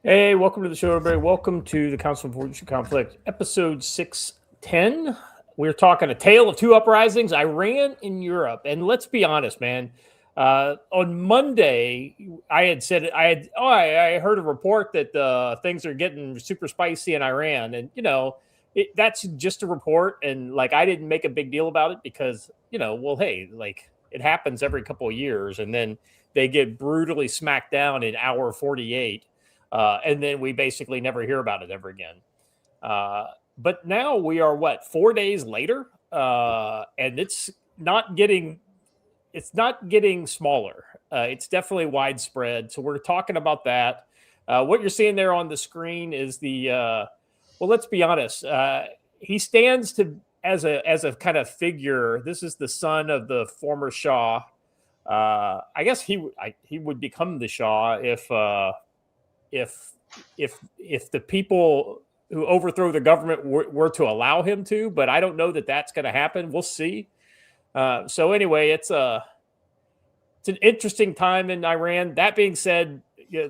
Hey, welcome to the show, everybody. Welcome to the Council of Fortune Conflict, episode 610. We're talking a tale of two uprisings, Iran and Europe. And let's be honest, man. On Monday, I had said I heard a report that things are getting super spicy in Iran, and that's just a report, and like I didn't make a big deal about it because well, hey, like it happens every couple of years, and then they get brutally smacked down in hour 48. And then we basically never hear about it ever again. But now we are 4 days later, and it's not getting smaller. It's definitely widespread. So we're talking about that. What you're seeing there on the screen is well, let's be honest. He stands to as a kind of figure. This is the son of the former Shah. I guess he would become the Shah if the people who overthrow the government were to allow him to, but I don't know that that's going to happen. We'll see. So anyway, it's an interesting time in Iran. That being said,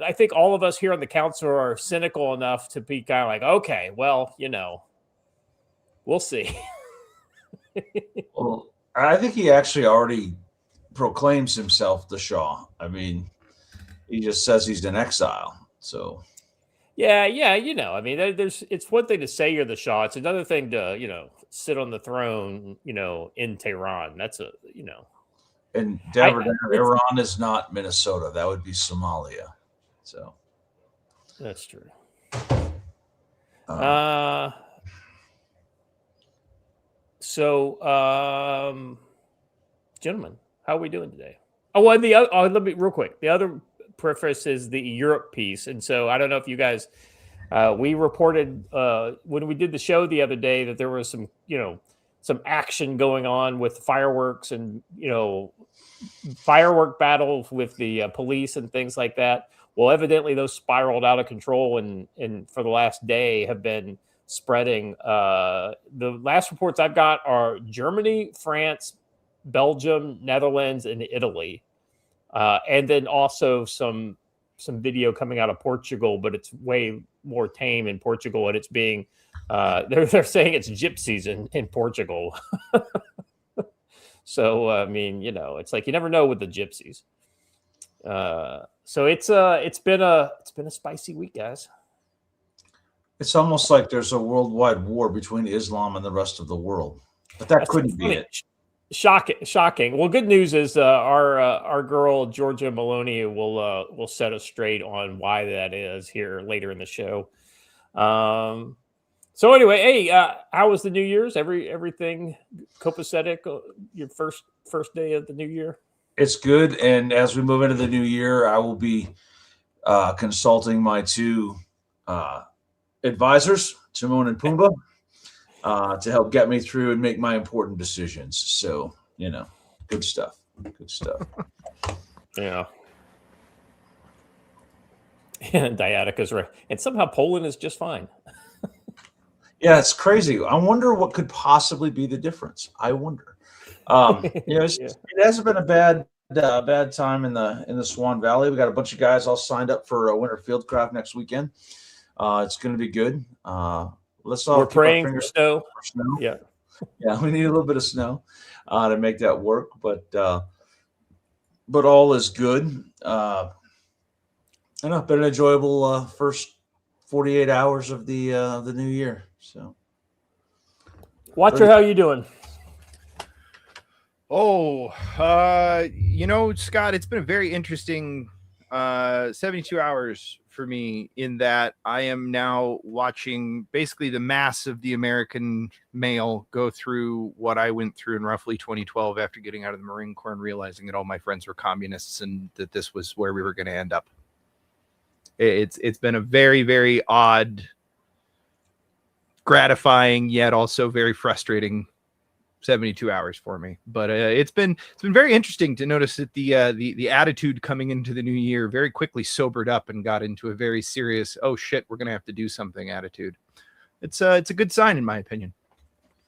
I think all of us here on the council are cynical enough to be kind of like, okay, well, we'll see. Well, I think he actually already proclaims himself the Shah. I mean, he just says he's in exile. So, yeah, I mean, it's one thing to say you're the Shah. It's another thing to, sit on the throne, in Tehran. That's And Iran is not Minnesota. That would be Somalia. So that's true. Gentlemen, how are we doing today? Oh, and let me real quick. The other preface is the Europe piece, and so I don't know if you guys. We reported when we did the show the other day that there was some action going on with fireworks and firework battles with the police and things like that. Well, evidently those spiraled out of control and for the last day have been spreading. The last reports I've got are Germany, France, Belgium, Netherlands, and Italy, and then also some video coming out of Portugal, but it's way more tame in Portugal, and it's being they're saying it's gypsies in Portugal. So I mean, it's like you never know with the gypsies. So it's been a spicy week, guys. it's almost like there's a worldwide war between Islam and the rest of the world, but that couldn't be it. Shocking. Well, good news is our girl Georgia Maloney will set us straight on why that is here later in the show. So anyway, hey, how was the New Year's? Everything copacetic? Your first day of the new year? It's good, and as we move into the new year, I will be consulting my two advisors, Timon and Pumbaa, to help get me through and make my important decisions. So, good stuff. Good stuff. Yeah. And Diatica's right. And somehow Poland is just fine. Yeah, it's crazy. I wonder what could possibly be the difference. I wonder. It hasn't been a bad time in the Swan Valley. We got a bunch of guys all signed up for a winter fieldcraft next weekend. It's going to be good. We're praying for snow. Yeah, we need a little bit of snow to make that work. But all is good. Been an enjoyable first 48 hours of the new year. So, Watcher, how you doing? Oh, Scott, it's been a very interesting 72 hours for me in that I am now watching basically the mass of the American male go through what I went through in roughly 2012 after getting out of the Marine Corps and realizing that all my friends were communists and that this was where we were going to end up. It's been a very, very odd, gratifying, yet also very frustrating 72 hours for me. But it's been very interesting to notice that the attitude coming into the new year very quickly sobered up and got into a very serious, oh shit, we're gonna have to do something attitude. It's a good sign in my opinion.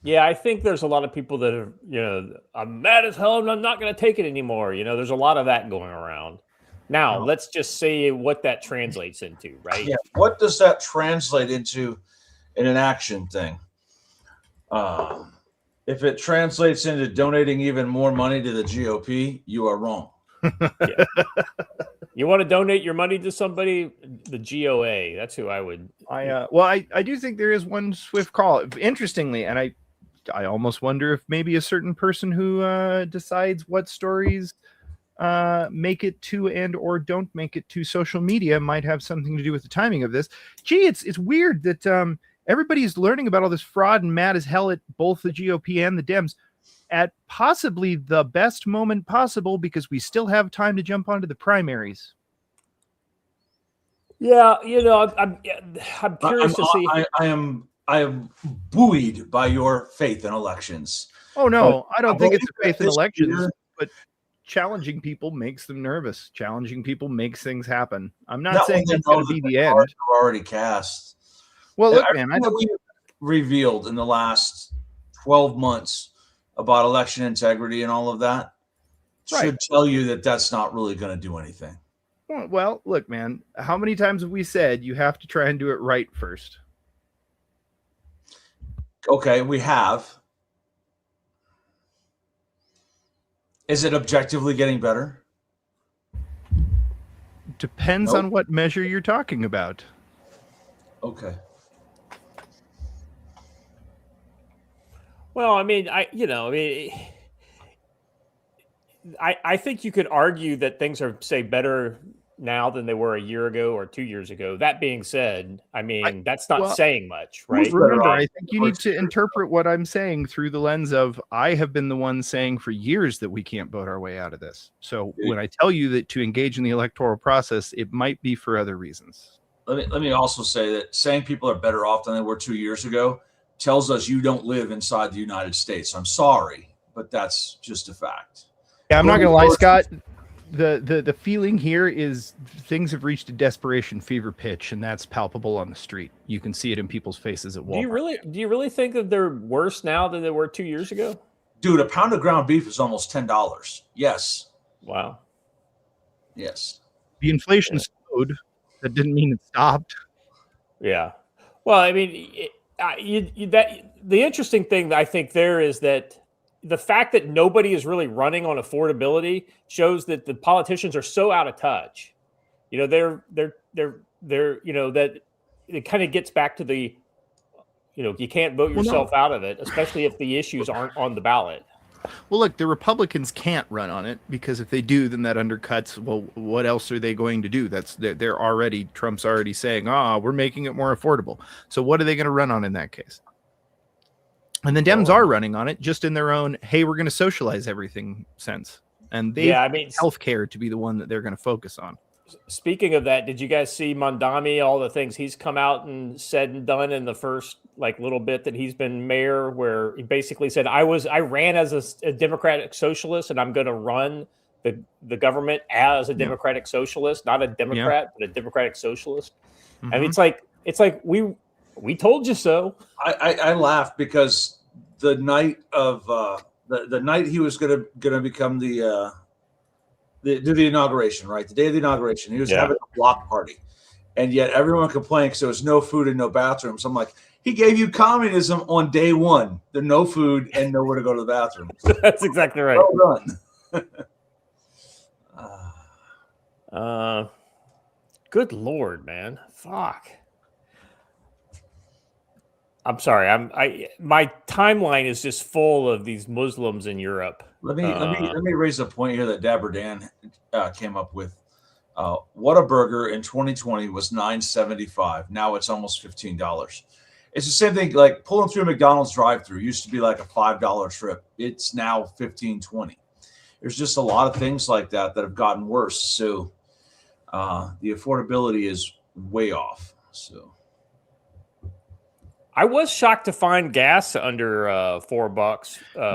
Yeah, I think there's a lot of people that are, I'm mad as hell and I'm not going to take it anymore. There's a lot of that going around. Now, let's just say what that translates into, right? Yeah. What does that translate into in an action thing? If it translates into donating even more money to the GOP, you are wrong. Yeah. You want to donate your money to somebody? The GOA. That's who I would. I do think there is one swift call. Interestingly, and I almost wonder if maybe a certain person who decides what stories make it to and or don't make it to social media might have something to do with the timing of this. Gee, it's weird that everybody's learning about all this fraud and mad as hell at both the GOP and the Dems at possibly the best moment possible, because we still have time to jump onto the primaries. Yeah, I'm curious to see. I am buoyed by your faith in elections. Oh no, I don't think it's a faith in elections, year, but challenging people makes them nervous. Challenging people makes things happen. I'm not saying it's going to be the end. Are already cast. Well, look, man, I know we revealed in the last 12 months about election integrity and all of that should tell you that that's not really going to do anything. Well, look, man, how many times have we said you have to try and do it right first? Okay, we have. Is it objectively getting better? Depends on what measure you're talking about. Okay. Well, I mean, I think you could argue that things are, say, better now than they were a year ago or 2 years ago. That being said, I mean, that's not saying much, right? Remember, I think you need to interpret what I'm saying through the lens of I have been the one saying for years that we can't vote our way out of this. So when I tell you that to engage in the electoral process, it might be for other reasons. Let me also say that saying people are better off than they were 2 years ago tells us you don't live inside the United States. I'm sorry, but that's just a fact. Yeah, I'm not going to lie, Scott. The feeling here is things have reached a desperation fever pitch, and that's palpable on the street. You can see it in people's faces at Walmart. Do you really think that they're worse now than they were 2 years ago? Dude, a pound of ground beef is almost $10. Yes. Wow. Yes. The inflation slowed. That didn't mean it stopped. Yeah. Well, I mean, the interesting thing that I think there is that the fact that nobody is really running on affordability shows that the politicians are so out of touch. They're that it kind of gets back to the, you can't vote yourself out of it, especially if the issues aren't on the ballot. Well, look, the Republicans can't run on it because if they do, then that undercuts, well, what else are they going to do? Trump's already saying, we're making it more affordable. So what are they going to run on in that case? And the Dems are running on it just in their own, hey, we're going to socialize everything sense. And they healthcare to be the one that they're going to focus on. Speaking of that, did you guys see Mondami, all the things he's come out and said and done in the first little bit that he's been mayor, where he basically said, I ran as a democratic socialist and I'm going to run the government as a democratic socialist, not a Democrat, but a democratic socialist. Mm-hmm. I mean, it's like we told you so. I laughed because the night of the night he was going to become do the inauguration, right? The day of the inauguration, he was having a block party, and yet everyone complained because there was no food and no bathrooms. I'm like, he gave you communism on day one. There's no food and nowhere to go to the bathroom. That's exactly right. Well done. Good Lord, man. Fuck. I'm sorry. My timeline is just full of these Muslims in Europe. Let me raise a point here that Dabber Dan came up with. Whataburger in 2020 was $9.75. Now it's almost $15. It's the same thing. Like pulling through a McDonald's drive-through used to be like a $5 trip. It's now $15.20. There's just a lot of things like that have gotten worse. So the affordability is way off. So. I was shocked to find gas under $4 for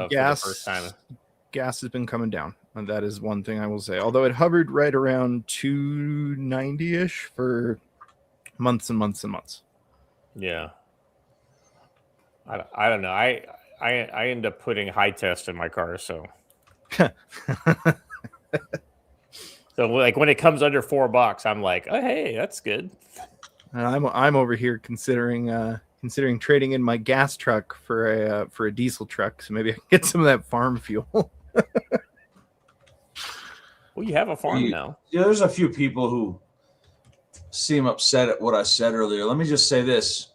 the first time. Gas has been coming down, and that is one thing I will say. Although it hovered right around $2.90-ish for months and months and months. Yeah, I don't know. I end up putting high test in my car, so. So like when it comes under $4, I'm like, oh hey, that's good. And I'm over here considering trading in my gas truck for a diesel truck, so maybe I can get some of that farm fuel. Well, you have a farm now. Yeah, there's a few people who seem upset at what I said earlier. Let me just say this: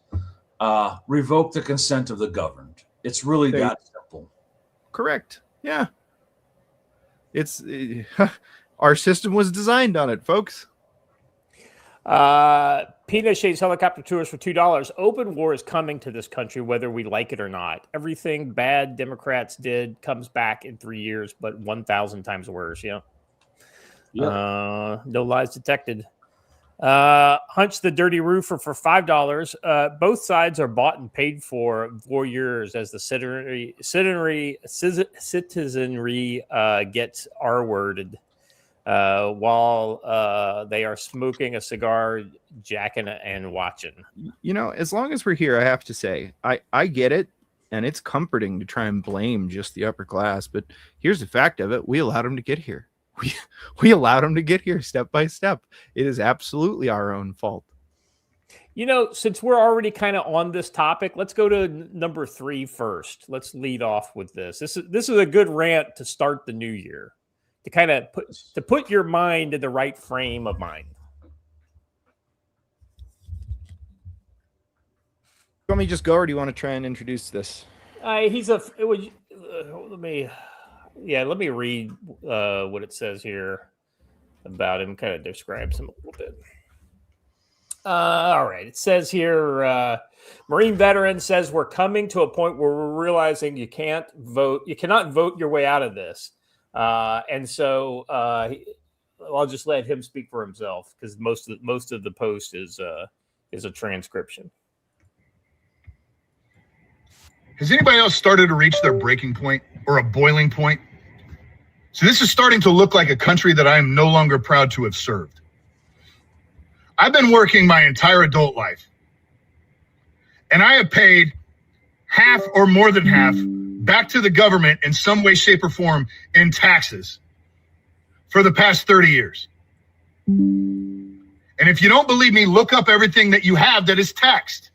revoke the consent of the governed. It's really that simple. Correct. Yeah. It's our system was designed on it, folks. Peanut Shades helicopter tours for $2. Open war is coming to this country, whether we like it or not. Everything bad Democrats did comes back in 3 years, but 1,000 times worse. Yeah. No lies detected. Hunch the Dirty Roofer for $5. Both sides are bought and paid for voyeurs as the citizenry gets R-worded while they are smoking a cigar, jacking and watching. You know, as long as we're here, I have to say, I get it. And it's comforting to try and blame just the upper class. But here's the fact of it. We allowed them to get here. We allowed them to get here step by step. It is absolutely our own fault. You know, since we're already kind of on this topic, let's go to number 3 first. Let's lead off with this. This is a good rant to start the new year, to kind of put your mind in the right frame of mind. You want me to just go, or do you want to try and introduce this? Let me read what it says here about him. Kind of describes him a little bit. All right. It says here, Marine veteran says we're coming to a point where we're realizing you cannot vote your way out of this. And so I'll just let him speak for himself, because most of the post is a transcription. Has anybody else started to reach their breaking point or a boiling point? So this is starting to look like a country that I am no longer proud to have served. I've been working my entire adult life, and I have paid half or more than half back to the government in some way, shape, or form in taxes for the past 30 years. And if you don't believe me, look up everything that you have that is taxed.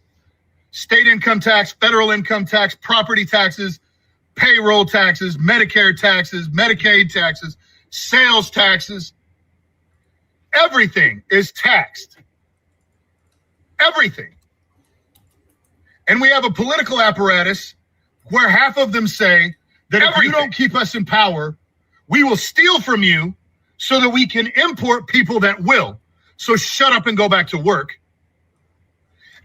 State income tax, federal income tax, property taxes, payroll taxes, Medicare taxes, Medicaid taxes, sales taxes. Everything is taxed. Everything. And we have a political apparatus where half of them say that if you don't keep us in power, we will steal from you so that we can import people that will. So shut up and go back to work.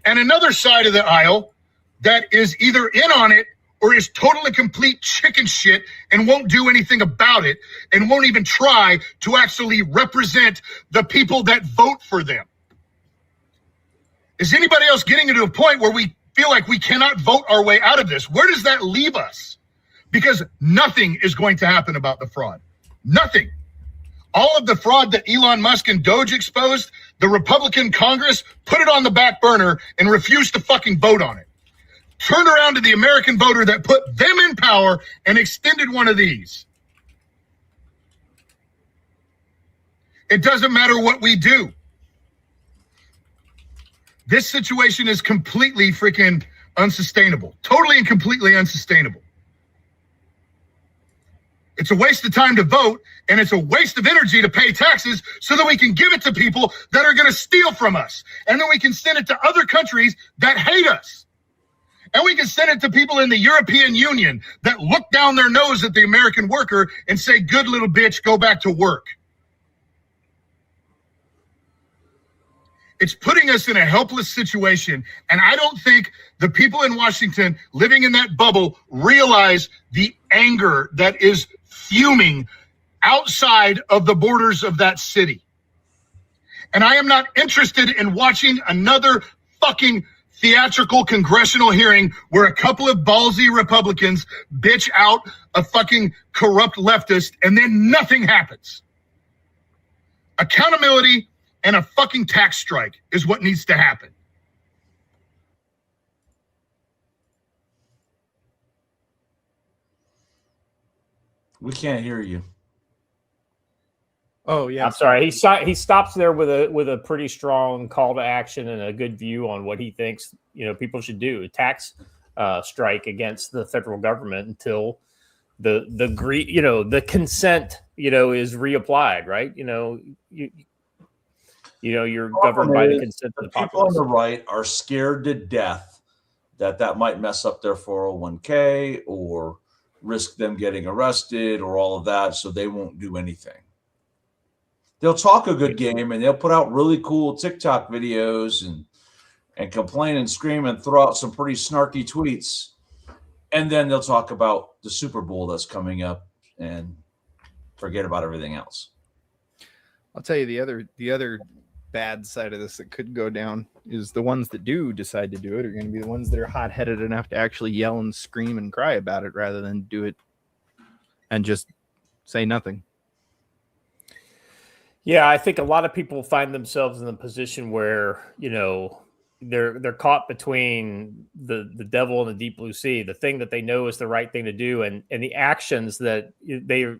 And another side of the aisle that is either in on it or is totally complete chicken shit and won't do anything about it and won't even try to actually represent the people that vote for them. Is anybody else getting into a point where we feel like we cannot vote our way out of this? Where does that leave us? Because nothing is going to happen about the fraud. Nothing. All of the fraud that Elon Musk and Doge exposed, the Republican Congress put it on the back burner and refused to fucking vote on it. Turned around to the American voter that put them in power and extended one of these. It doesn't matter what we do. This situation is completely freaking unsustainable. Totally and completely unsustainable. It's a waste of time to vote, and it's a waste of energy to pay taxes so that we can give it to people that are going to steal from us. And then we can send it to other countries that hate us. And we can send it to people in the European Union that look down their nose at the American worker and say, good little bitch, go back to work. It's putting us in a helpless situation. And I don't think the people in Washington living in that bubble realize the anger that is fuming outside of the borders of that city. And I am not interested in watching another fucking theatrical congressional hearing where a couple of ballsy Republicans bitch out a fucking corrupt leftist and then nothing happens. Accountability and a fucking tax strike is what needs to happen. We can't hear you. Oh yeah, I'm sorry. He stops there with a pretty strong call to action and a good view on what he thinks people should do. A tax strike against the federal government until the consent is reapplied, right? You're governed by the consent of the people on populace. the right are scared to death that might mess up their 401k or risk them getting arrested or all of that, so they won't do anything. They'll talk a good game and they'll put out really cool TikTok videos and complain and scream and throw out some pretty snarky tweets. And then they'll talk about the Super Bowl that's coming up and forget about everything else. I'll tell you the other bad side of this that could go down is the ones that do decide to do it are going to be the ones that are hot-headed enough to actually yell and scream and cry about it rather than do it and just say nothing. Yeah, I think a lot of people find themselves in the position where, they're caught between the devil and the deep blue sea, the thing that they know is the right thing to do, and the actions that they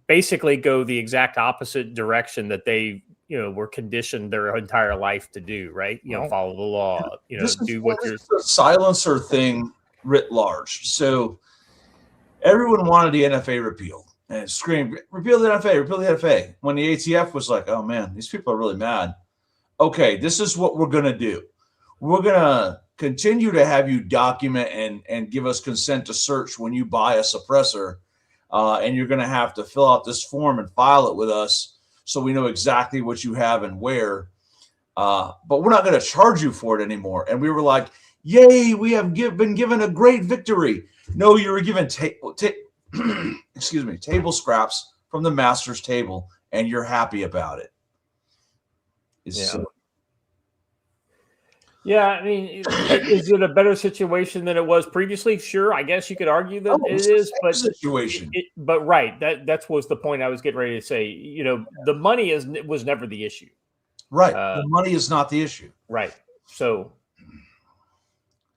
basically go the exact opposite direction that they were conditioned their entire life to do, right? Follow the law, do what you're. The silencer thing writ large. So everyone wanted the NFA repealed and screamed, repeal the NFA, repeal the NFA. When the ATF was like, oh man, these people are really mad. Okay, this is what we're going to do. We're going to continue to have you document and give us consent to search when you buy a suppressor. And you're going to have to fill out this form and file it with us so we know exactly what you have and where. But we're not going to charge you for it anymore. And we were like, yay, we have been given a great victory. No, you were given table scraps from the master's table, and you're happy about it. Yeah, I mean, is it a better situation than it was previously? Sure, I guess you could argue that it is, but situation. But right, that was the point I was getting ready to say. The money was never the issue. Right, the money is not the issue. Right. So,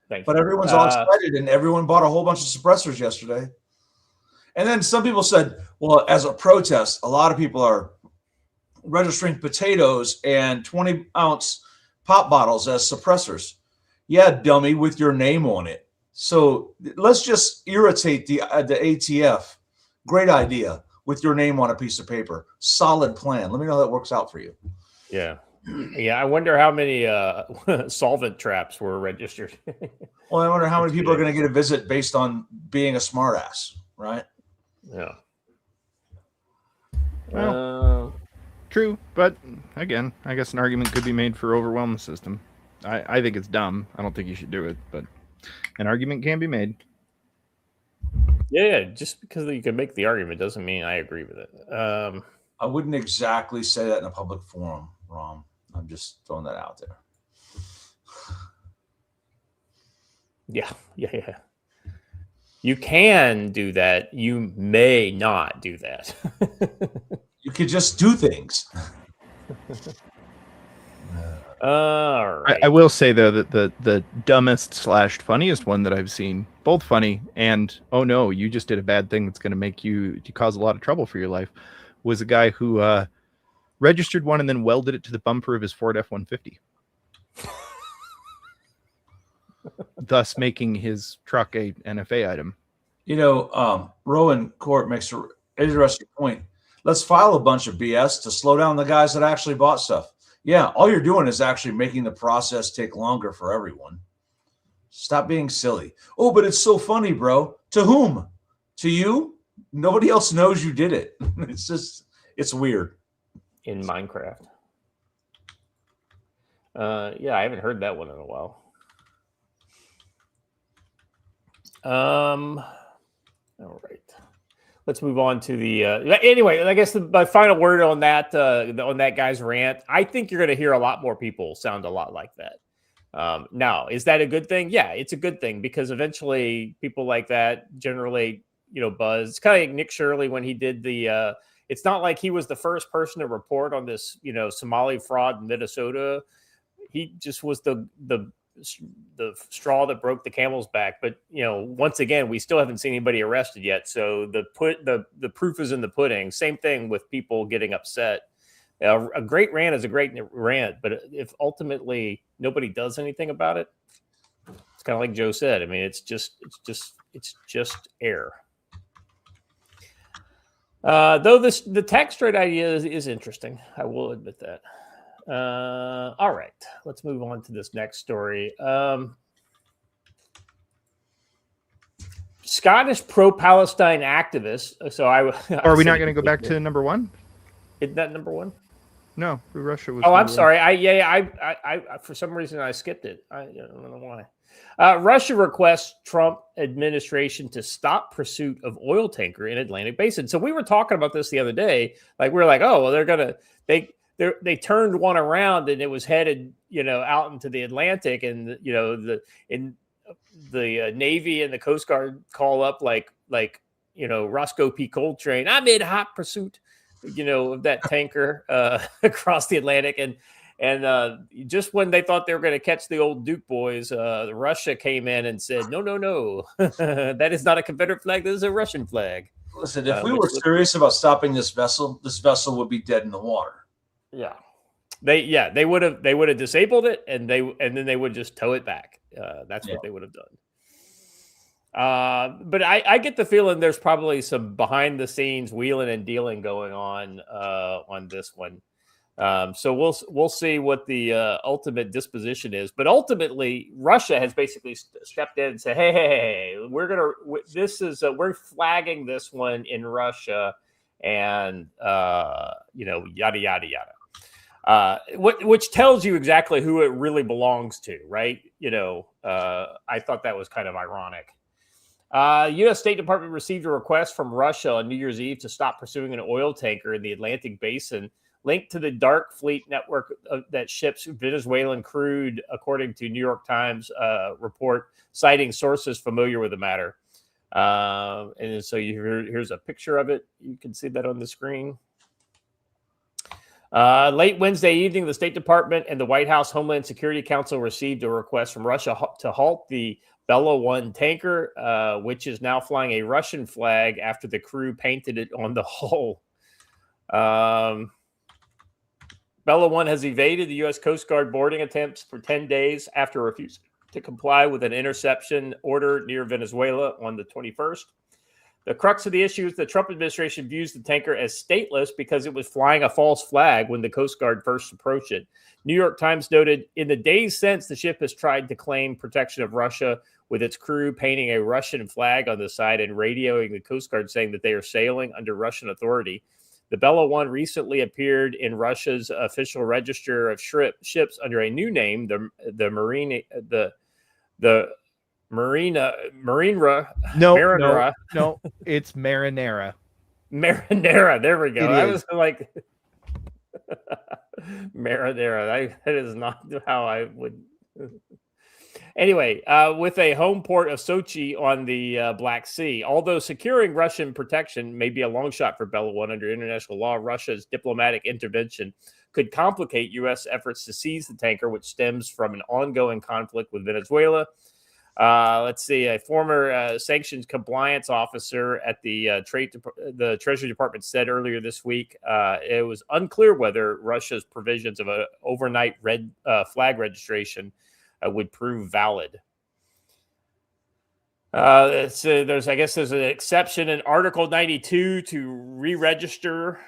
thank you. But everyone's all excited, and everyone bought a whole bunch of suppressors yesterday. And then some people said, well, as a protest, a lot of people are registering potatoes and 20-ounce pop bottles as suppressors. Yeah, dummy, with your name on it. So let's just irritate the ATF. Great idea, with your name on a piece of paper. Solid plan. Let me know how that works out for you. Yeah. I wonder how many solvent traps were registered. Well, I wonder how many people are going to get a visit based on being a smartass, right? Yeah. Well, true, but again, I guess an argument could be made for overwhelm the system. I think it's dumb. I don't think you should do it, but an argument can be made. Yeah, just because you can make the argument doesn't mean I agree with it. I wouldn't exactly say that in a public forum, Rom. I'm just throwing that out there. Yeah. You can do that. You may not do that. You could just do things. All right. I will say though that the dumbest / funniest one that I've seen, both funny and oh no, you just did a bad thing that's going to make you cause a lot of trouble for your life, was a guy who registered one and then welded it to the bumper of his Ford F-150, thus making his truck a NFA item. Rowan Court makes an interesting point. Let's file a bunch of BS to slow down the guys that actually bought stuff. Yeah, all you're doing is actually making the process take longer for everyone. Stop being silly. Oh, but it's so funny, bro. To whom? To you? Nobody else knows you did it. It's weird. In Minecraft. Yeah, I haven't heard that one in a while. All right. Let's move on to the anyway. I guess my final word on that guy's rant. I think you're going to hear a lot more people sound a lot like that. Now, is that a good thing? Yeah, it's a good thing because eventually people like that generally, buzz. It's kind of like Nick Shirley when he did the. It's not like he was the first person to report on this, Somali fraud in Minnesota. He just was the straw that broke the camel's back. But once again, we still haven't seen anybody arrested yet. So the proof is in the pudding. Same thing with people getting upset A great rant is a great rant, but if ultimately nobody does anything about it, it's kind of like Joe said. I mean, it's just air. Though the tax rate idea is interesting, I will admit that. All right, let's move on to this next story. Scottish pro-Palestine activists. So are we not going to go back to number one? Isn't that number one? No, Russia was. Oh, I'm sorry. I for some reason I skipped it. I don't know why. Russia requests Trump administration to stop pursuit of oil tanker in Atlantic Basin. So we were talking about this the other day. Like we were like, oh, well, they turned one around and it was headed, out into the Atlantic, and the Navy and the Coast Guard call up like Roscoe P. Coltrane. I'm in hot pursuit, of that tanker across the Atlantic, and just when they thought they were going to catch the old Duke boys, Russia came in and said, no, that is not a Confederate flag. This is a Russian flag. Listen, if we were serious about stopping this vessel would be dead in the water. Yeah. They would have disabled it, and then they would just tow it back. That's what they would have done. But I get the feeling there's probably some behind the scenes wheeling and dealing going on this one. So we'll see what the ultimate disposition is. But ultimately, Russia has basically stepped in and said, "Hey, we're flagging this one in Russia, and yada yada yada." Which tells you exactly who it really belongs to, right? I thought that was kind of ironic. U.S. State Department received a request from Russia on New Year's Eve to stop pursuing an oil tanker in the Atlantic Basin linked to the dark fleet network that ships Venezuelan crude, according to New York Times report, citing sources familiar with the matter. And so here's a picture of it. You can see that on the screen. Late Wednesday evening, the State Department and the White House Homeland Security Council received a request from Russia to halt the Bella 1 tanker, which is now flying a Russian flag after the crew painted it on the hull. Bella 1 has evaded the U.S. Coast Guard boarding attempts for 10 days after refusing to comply with an interception order near Venezuela on the 21st. The crux of the issue is the Trump administration views the tanker as stateless because it was flying a false flag when the Coast Guard first approached it. New York Times noted, in the days since, the ship has tried to claim protection of Russia, with its crew painting a Russian flag on the side and radioing the Coast Guard saying that they are sailing under Russian authority. The Bella 1 recently appeared in Russia's official register of ships under a new name, the Marinera. No, it's Marinera. Marinera. There we go. I was like Marinera. That is not how I would. Anyway, with a home port of Sochi on the Black Sea, although securing Russian protection may be a long shot for Bella 1 under international law, Russia's diplomatic intervention could complicate U.S. efforts to seize the tanker, which stems from an ongoing conflict with Venezuela. Let's see, a former sanctions compliance officer at the Treasury Department said earlier this week it was unclear whether Russia's provisions of an overnight red flag registration would prove valid. There's an exception in Article 92 to re-register.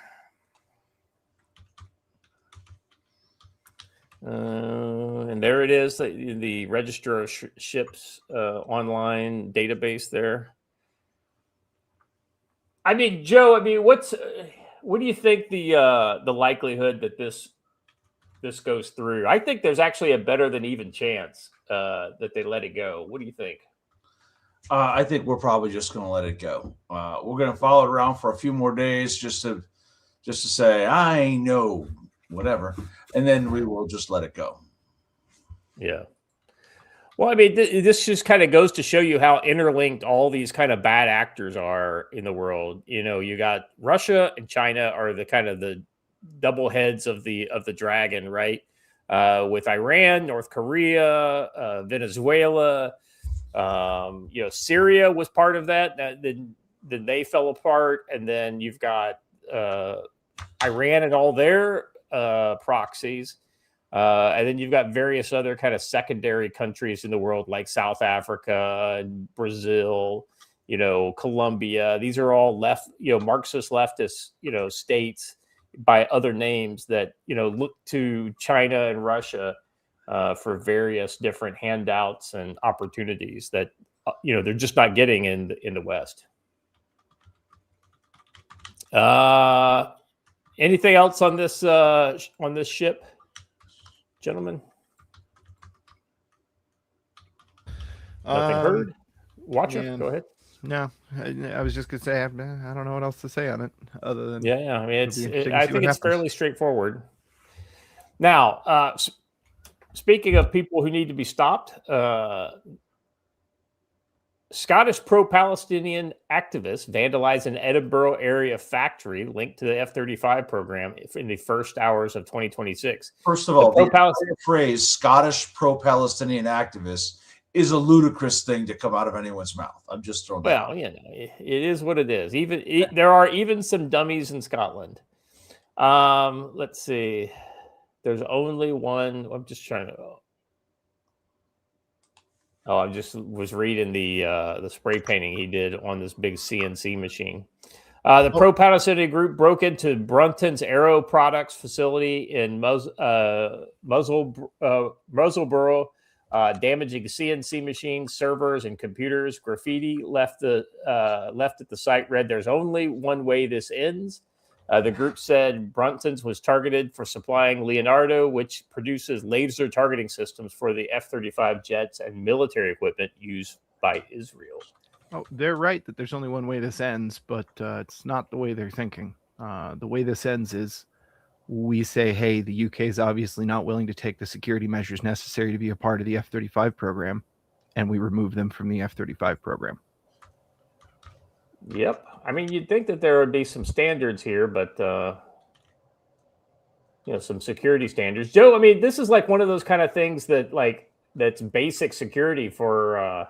And there it is, the Register of Ships online database there. I mean, Joe, what do you think the likelihood that this goes through? I think there's actually a better than even chance that they let it go. What do you think? I think we're probably just going to let it go. We're going to follow it around for a few more days just to say, I know, whatever. And then we will just let it go. Yeah. Well, I mean, this just kind of goes to show you how interlinked all these kind of bad actors are in the world. You got Russia and China are the kind of the double heads of the dragon, right? With Iran, North Korea, Venezuela, Syria was part of that. Then they fell apart, and then you've got Iran and all their proxies. And then you've got various other kind of secondary countries in the world like South Africa, Brazil, Colombia. These are all Marxist leftist, states by other names that, look to China and Russia for various different handouts and opportunities that, they're just not getting in the West. Anything else on this ship, gentlemen? Nothing heard. Watcher, yeah. Go ahead. No, I was just gonna say I don't know what else to say on it other than yeah. I mean, I think it's fairly straightforward. Now, speaking of people who need to be stopped, Scottish pro-Palestinian activists vandalized an Edinburgh area factory linked to the F-35 program in the first hours of 2026. First of all, the phrase "Scottish pro-Palestinian activists" is a ludicrous thing to come out of anyone's mouth. I'm just throwing that out. It is what it is. There are even some dummies in Scotland. Let's see. There's only one. I'm just trying to. Oh, I just was reading the spray painting he did on this big CNC machine. The pro-Palestinian group broke into Brunton's Aero Products facility in Musselburgh, damaging CNC machines, servers, and computers. Graffiti left at the site read, "There's only one way this ends." The group said Brunton's was targeted for supplying Leonardo, which produces laser targeting systems for the F-35 jets and military equipment used by Israel. Oh, they're right that there's only one way this ends, but it's not the way they're thinking. The way this ends is we say, hey, the UK is obviously not willing to take the security measures necessary to be a part of the F-35 program, and we remove them from the F-35 program. Yep. I mean, you'd think that there would be some standards here, but, some security standards. Joe, I mean, this is like one of those kind of things that's basic security for,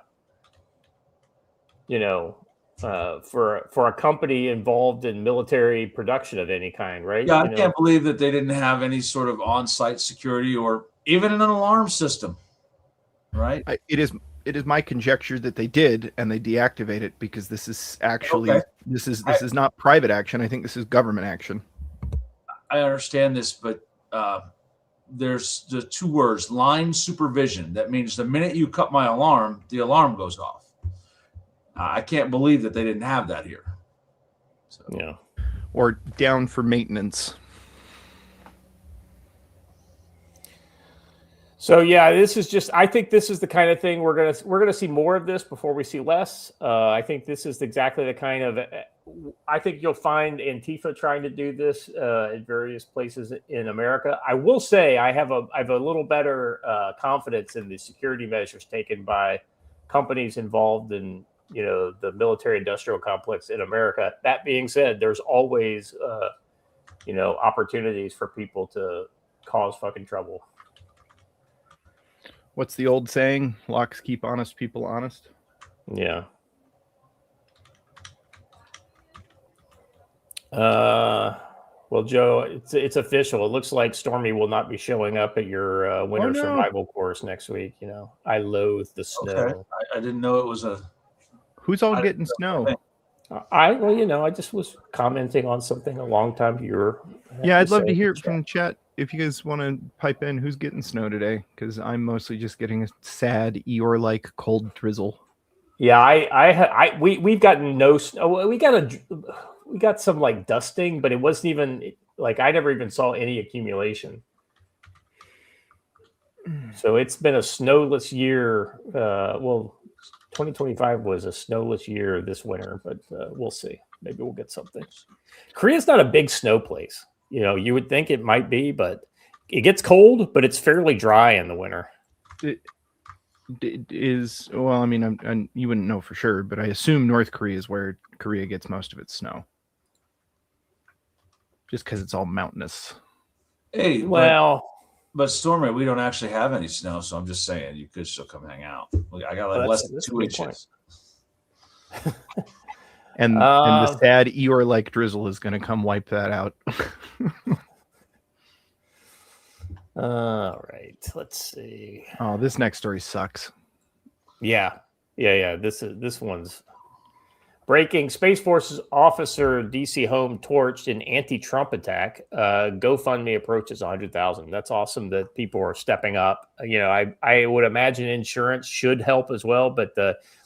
for a company involved in military production of any kind, right? Yeah, I can't believe that they didn't have any sort of on-site security or even an alarm system, right? It is my conjecture that they did, and they deactivate it because this is actually this is not private action. I think this is government action. I understand this, but there's the two words: line supervision. That means the minute you cut my alarm, the alarm goes off. I can't believe that they didn't have that here. So. Yeah, or down for maintenance. So yeah, this is just. I think this is the kind of thing we're gonna see more of this before we see less. I think this is exactly the kind of. I think you'll find Antifa trying to do this in various places in America. I will say I have a little better confidence in the security measures taken by companies involved in the military-industrial complex in America. That being said, there's always opportunities for people to cause fucking trouble. What's the old saying? Locks keep honest people honest. Yeah. Well, Joe, it's official. It looks like Stormy will not be showing up at your winter survival course next week. I loathe the snow. Okay. I didn't know it was a. Who's all getting snow? I just was commenting on something a long time viewer. Yeah, I'd love to hear from the chat. If you guys want to pipe in, who's getting snow today? Because I'm mostly just getting a sad Eeyore-like cold drizzle. Yeah, we've gotten no snow. We got some like dusting, but it wasn't even like I never even saw any accumulation. So it's been a snowless year. 2025 was a snowless year this winter, but we'll see. Maybe we'll get something. Korea's not a big snow place. You would think it might be, but it gets cold, but it's fairly dry in the winter. It is, well, I mean, you wouldn't know for sure, but I assume North Korea is where Korea gets most of its snow. Just because it's all mountainous. Hey, well... But Stormy, we don't actually have any snow, so I'm just saying you could still come hang out. I got like less than 2 inches. And the sad Eeyore-like drizzle is going to come wipe that out. All right, let's see. Oh, this next story sucks. Yeah. This one's breaking. Space Force's officer DC home torched in anti-Trump attack. GoFundMe approaches 100,000. That's awesome that people are stepping up. I would imagine insurance should help as well, but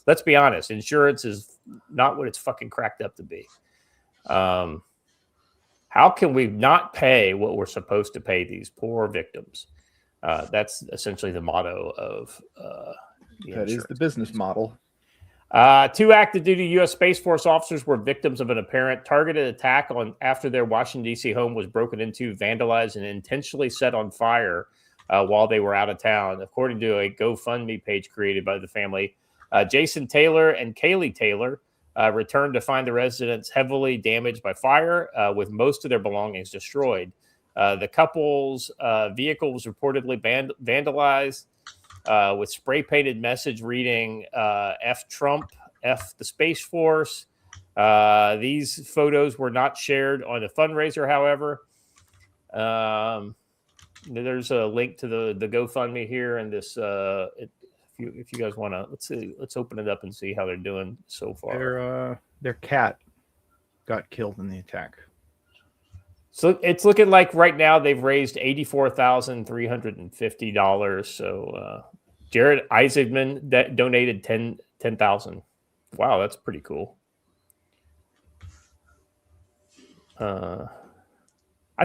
let's be honest, insurance is not what it's fucking cracked up to be. How can we not pay what we're supposed to pay these poor victims? That's essentially the motto of that is the business model. 2 active duty U.S. Space Force officers were victims of an apparent targeted attack after their Washington, D.C. home was broken into, vandalized, and intentionally set on fire while they were out of town, according to a GoFundMe page created by the family. Jason Taylor and Kaylee Taylor returned to find the residents heavily damaged by fire, with most of their belongings destroyed. The couple's vehicle was reportedly vandalized with spray-painted message reading F Trump, F the Space Force. These photos were not shared on the fundraiser, however. There's a link to the GoFundMe here, and this if you guys want to, let's open it up and see how they're doing so far. Their cat got killed in the attack. So it's looking like right now they've raised $84,350. So Jared Isaacman that donated 10,000. Wow, that's pretty cool. I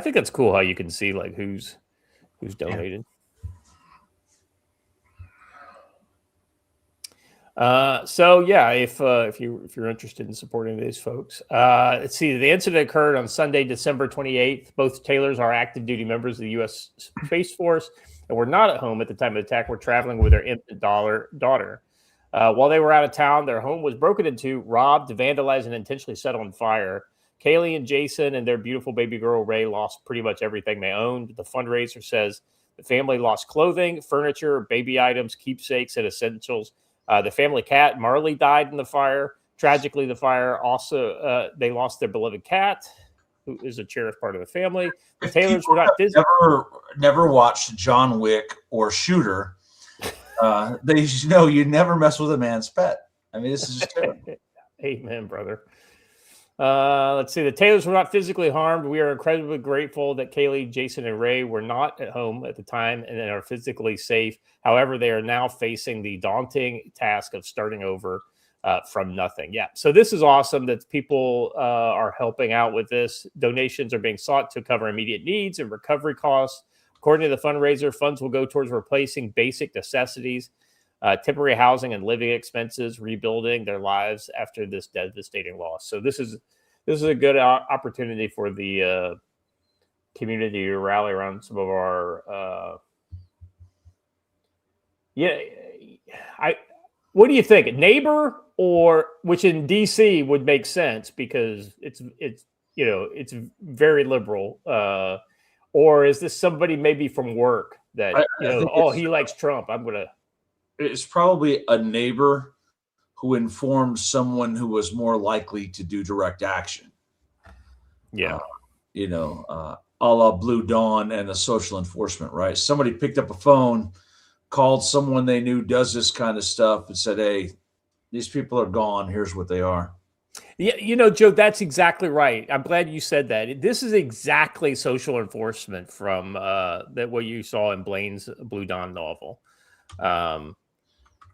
think that's cool how you can see like who's donated. If you're interested in supporting these folks, let's see. The incident occurred on Sunday, December 28th. Both Taylors are active duty members of the U.S. Space Force and were not at home at the time of the attack. Were traveling with their infant daughter. While they were out of town, their home was broken into, robbed, vandalized, and intentionally set on fire. Kaylee and Jason and their beautiful baby girl Ray lost pretty much everything they owned. The fundraiser says the family lost clothing, furniture, baby items, keepsakes, and essentials. The family cat, Marley, died in the fire. Tragically, the fire also, they lost their beloved cat, who is a cherished part of the family. The Taylors were not physically. Never watched John Wick or Shooter. They know you never mess with a man's pet. I mean, this is just terrible. Amen, brother. Let's see. The Taylors were not physically harmed. We are incredibly grateful that Kaylee, Jason, and Ray were not at home at the time and are physically safe. However, they are now facing the daunting task of starting over from nothing. Yeah. So this is awesome that people are helping out with this. Donations are being sought to cover immediate needs and recovery costs. According to the fundraiser, funds will go towards replacing basic necessities, temporary housing and living expenses, rebuilding their lives after this devastating loss. So this is a good opportunity for the community to rally around some of our. What do you think? Neighbor, or which in DC would make sense because it's very liberal. Or is this somebody maybe from work that he likes Trump? It's probably a neighbor who informed someone who was more likely to do direct action. Yeah. A la Blue Dawn and the social enforcement, right? Somebody picked up a phone, called someone they knew does this kind of stuff and said, hey, these people are gone. Here's what they are. Yeah, Joe, that's exactly right. I'm glad you said that. This is exactly social enforcement from what you saw in Blaine's Blue Dawn novel.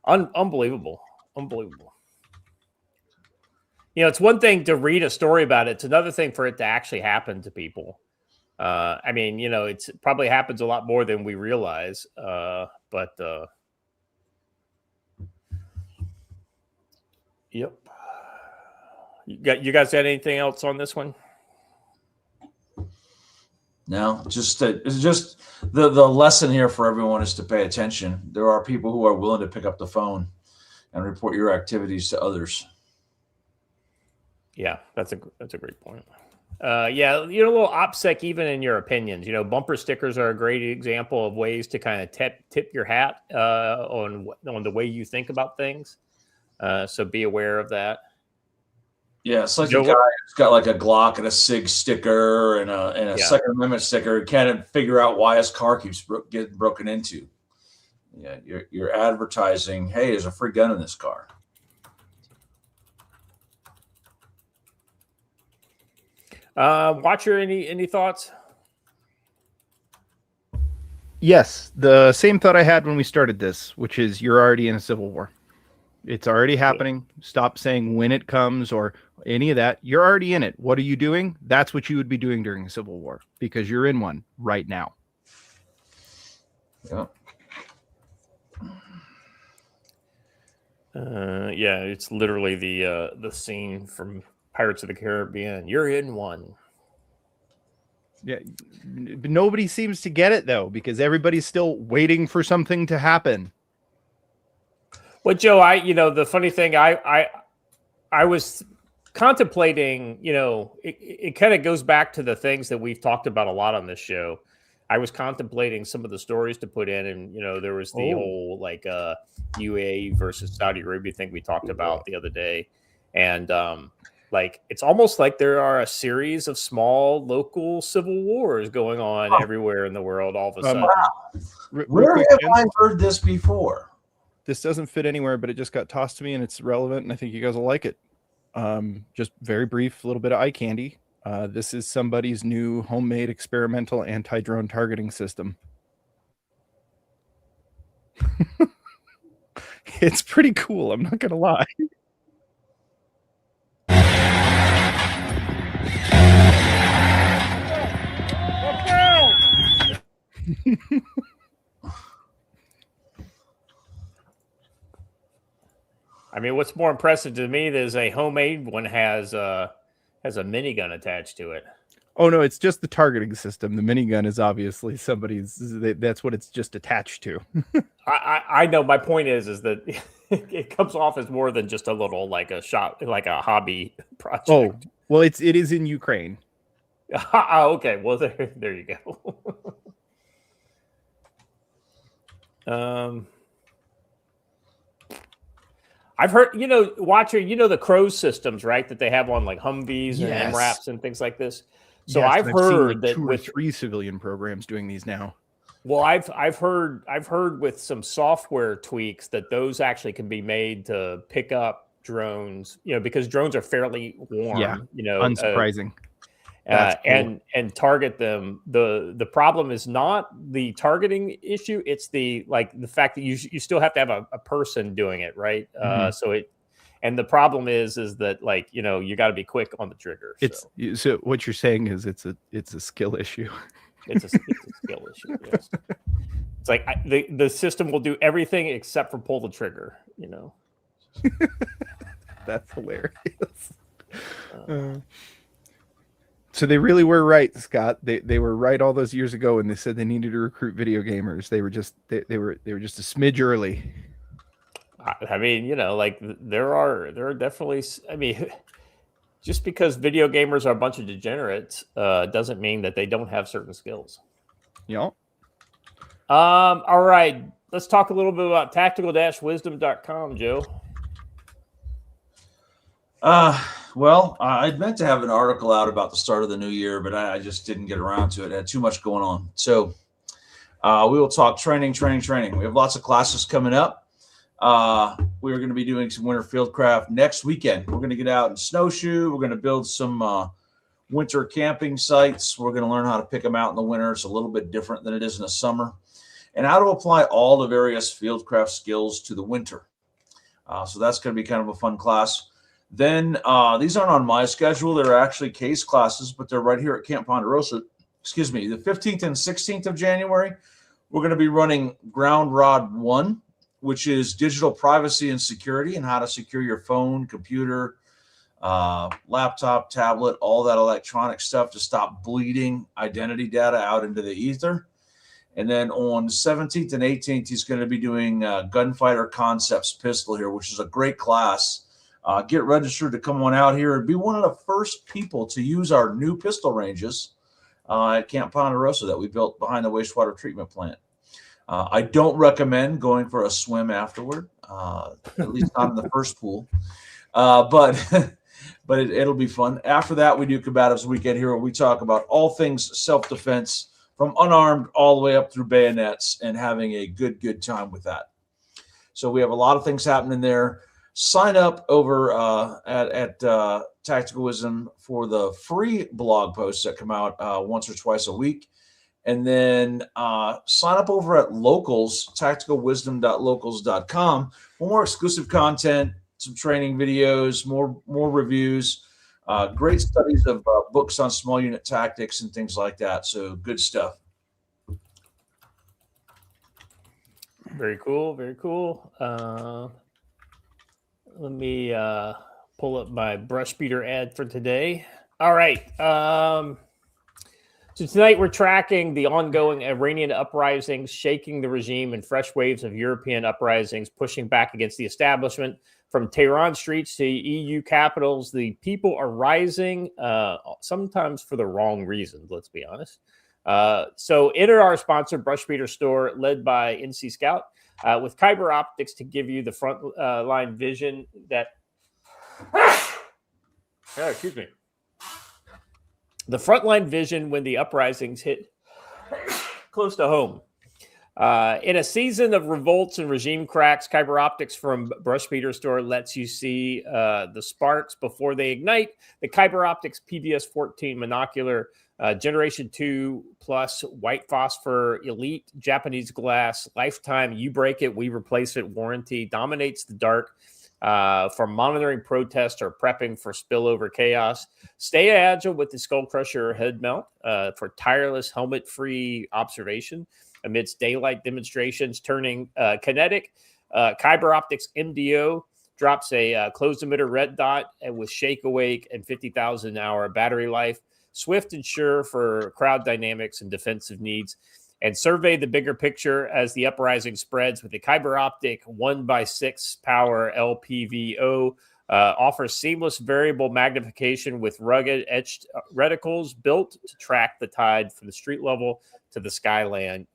Unbelievable. It's one thing to read a story about it. It's another thing for it to actually happen to people. It probably happens a lot more than we realize. Yep. You guys got anything else on this one? No, it's just the lesson here for everyone is to pay attention. There are people who are willing to pick up the phone and report your activities to others. Yeah, that's a great point. A little OPSEC even in your opinions. Bumper stickers are a great example of ways to kind of tip your hat on the way you think about things. So be aware of that. Yeah, it's like a guy who's got like a Glock and a SIG sticker and a Second Amendment sticker, can't figure out why his car keeps getting broken into. Yeah, you're advertising, hey, there's a free gun in this car. Watcher, any thoughts? Yes, the same thought I had when we started this, which is you're already in a civil war. It's already happening. Stop saying when it comes or any of that. You're already in it. What are you doing? That's what you would be doing during a civil war because you're in one right now. Yeah. Yeah, it's literally the scene from Pirates of the Caribbean. You're in one. Yeah, nobody seems to get it though because everybody's still waiting for something to happen. Well, Joe, the funny thing, I was contemplating, it kind of goes back to the things that we've talked about a lot on this show. I was contemplating some of the stories to put in, and there was the whole like UAE versus Saudi Arabia thing we talked about the other day, and like it's almost like there are a series of small local civil wars going on everywhere in the world all of a sudden. Where have I heard this before? This doesn't fit anywhere, but it just got tossed to me and it's relevant, and I think you guys will like it. Just very brief, a little bit of eye candy. This is somebody's new homemade experimental anti-drone targeting system. It's pretty cool, I'm not going to lie. I mean, what's more impressive to me is a homemade one has a minigun attached to it. Oh no, it's just the targeting system. The minigun is obviously somebody's. That's what it's just attached to. I know. My point is that it comes off as more than just a little like a shop, like a hobby project. Oh well, it is in Ukraine. Okay, well there you go. I've heard, Watcher, the Crows systems, right? That they have on like Humvees and MRAPs and things like this. So yes, I've heard that with 3 civilian programs doing these now. Well, I've heard with some software tweaks that those actually can be made to pick up drones, because drones are fairly warm, unsurprising. Cool. And target them. The problem is not the targeting issue; it's the fact that you still have to have a person doing it, right? And the problem is that you got to be quick on the trigger. So what you're saying is it's a skill issue. It's a skill issue. Yes. It's like the system will do everything except for pull the trigger. That's hilarious. So they really were right, Scott. They were right all those years ago when they said they needed to recruit video gamers. They were just a smidge early. I mean, there are definitely. I mean, just because video gamers are a bunch of degenerates doesn't mean that they don't have certain skills. Yeah. All right, let's talk a little bit about tactical-wisdom.com, Joe. Well, I'd meant to have an article out about the start of the new year, but I just didn't get around to it. I had too much going on. So we will talk training. We have lots of classes coming up. We're going to be doing some winter fieldcraft next weekend. We're going to get out and snowshoe. We're going to build some winter camping sites. We're going to learn how to pick them out in the winter. It's a little bit different than it is in the summer. And how to apply all the various fieldcraft skills to the winter. So that's going to be kind of a fun class. Then these aren't on my schedule. They're actually case classes, but they're right here at Camp Ponderosa. Excuse me, the 15th and 16th of January, we're going to be running Ground Rod 1, which is digital privacy and security and how to secure your phone, computer, laptop, tablet, all that electronic stuff to stop bleeding identity data out into the ether. And then on the 17th and 18th, he's going to be doing Gunfighter Concepts Pistol here, which is a great class. Get registered to come on out here and be one of the first people to use our new pistol ranges at Camp Ponderosa that we built behind the wastewater treatment plant. I don't recommend going for a swim afterward, at least not in the first pool. But but it'll be fun. After that, we do Combatives Weekend here, where we talk about all things self-defense, from unarmed all the way up through bayonets, and having a good time with that. So we have a lot of things happening there. Sign up over at Tactical Wisdom for the free blog posts that come out once or twice a week. And then sign up over at Locals, tacticalwisdom.locals.com, for more exclusive content, some training videos, more reviews, great studies of books on small unit tactics and things like that. So good stuff. Very cool. Very cool. Let me pull up my brush beater ad for today. All right. So tonight we're tracking the ongoing Iranian uprisings, shaking the regime, and fresh waves of European uprisings pushing back against the establishment. From Tehran streets to EU capitals, the people are rising, sometimes for the wrong reasons, let's be honest. So enter our sponsor, Brush Beater Store, led by NC Scout, with Kyber Optics to give you the front line vision that... excuse me. The frontline vision when the uprisings hit close to home. In a season of revolts and regime cracks, Kyber Optics from Brush Beater Store lets you see the sparks before they ignite. The Kyber Optics PVS-14 monocular, Generation 2 Plus, white phosphor, elite Japanese glass, lifetime, you break it, we replace it warranty, dominates the dark. For monitoring protests or prepping for spillover chaos. Stay agile with the Skull Crusher head mount for tireless helmet-free observation amidst daylight demonstrations, turning kinetic. Kyber Optics MDO drops a closed emitter red dot with shake awake and 50,000 hour battery life. Swift and sure for crowd dynamics and defensive needs. And survey the bigger picture as the uprising spreads with the Kyber Optic 1x6 power LPVO. Offers seamless variable magnification with rugged etched reticles built to track the tide from the street level to the skyline.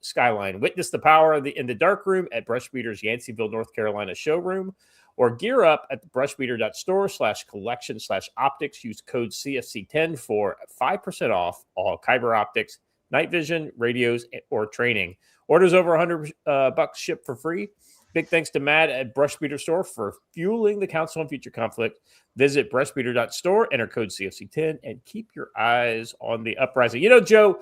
Witness the power in the dark room at Brush Beater's Yanceyville, North Carolina showroom, or gear up at the brushbeater.store/collection/optics. Use code CFC10 for 5% off all Kyber Optics, night vision, radios, or training. Orders over $100 ship for free. Big thanks to Matt at Brush Beater Store for fueling the Council on Future Conflict. Visit brushbeater.store, enter code CFC10, and keep your eyes on the uprising. You know, Joe,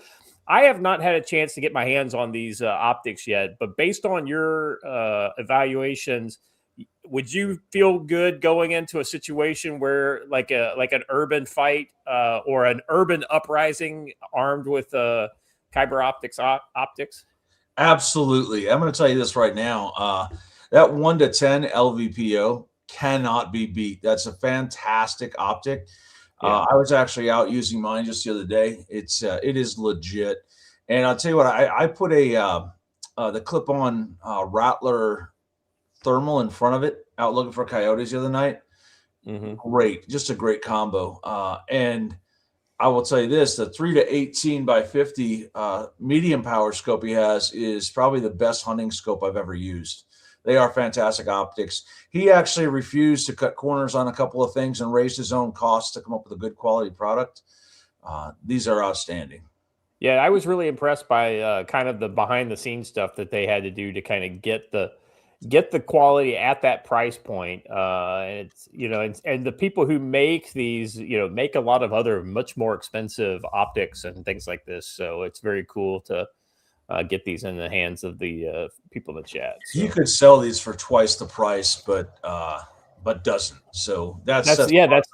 I have not had a chance to get my hands on these optics yet, but based on your evaluations, would you feel good going into a situation where like an urban fight or an urban uprising armed with Kyber optics? Absolutely. I'm going to tell you this right now. That 1 to 10 LVPO cannot be beat. That's a fantastic optic. Yeah. I was actually out using mine just the other day. It is legit. And I'll tell you what, I put the clip-on Rattler thermal in front of it out looking for coyotes the other night. Mm-hmm. Great. Just a great combo. And I will tell you this, the 3 to 18 by 50 medium power scope he has is probably the best hunting scope I've ever used. They are fantastic optics. He actually refused to cut corners on a couple of things and raised his own costs to come up with a good quality product. These are outstanding. Yeah, I was really impressed by kind of the behind the scenes stuff that they had to do to kind of get the quality at that price point. And it's, and the people who make these, make a lot of other much more expensive optics and things like this. So it's very cool to get these in the hands of the people in the chat. So. You could sell these for twice the price, but doesn't. So that's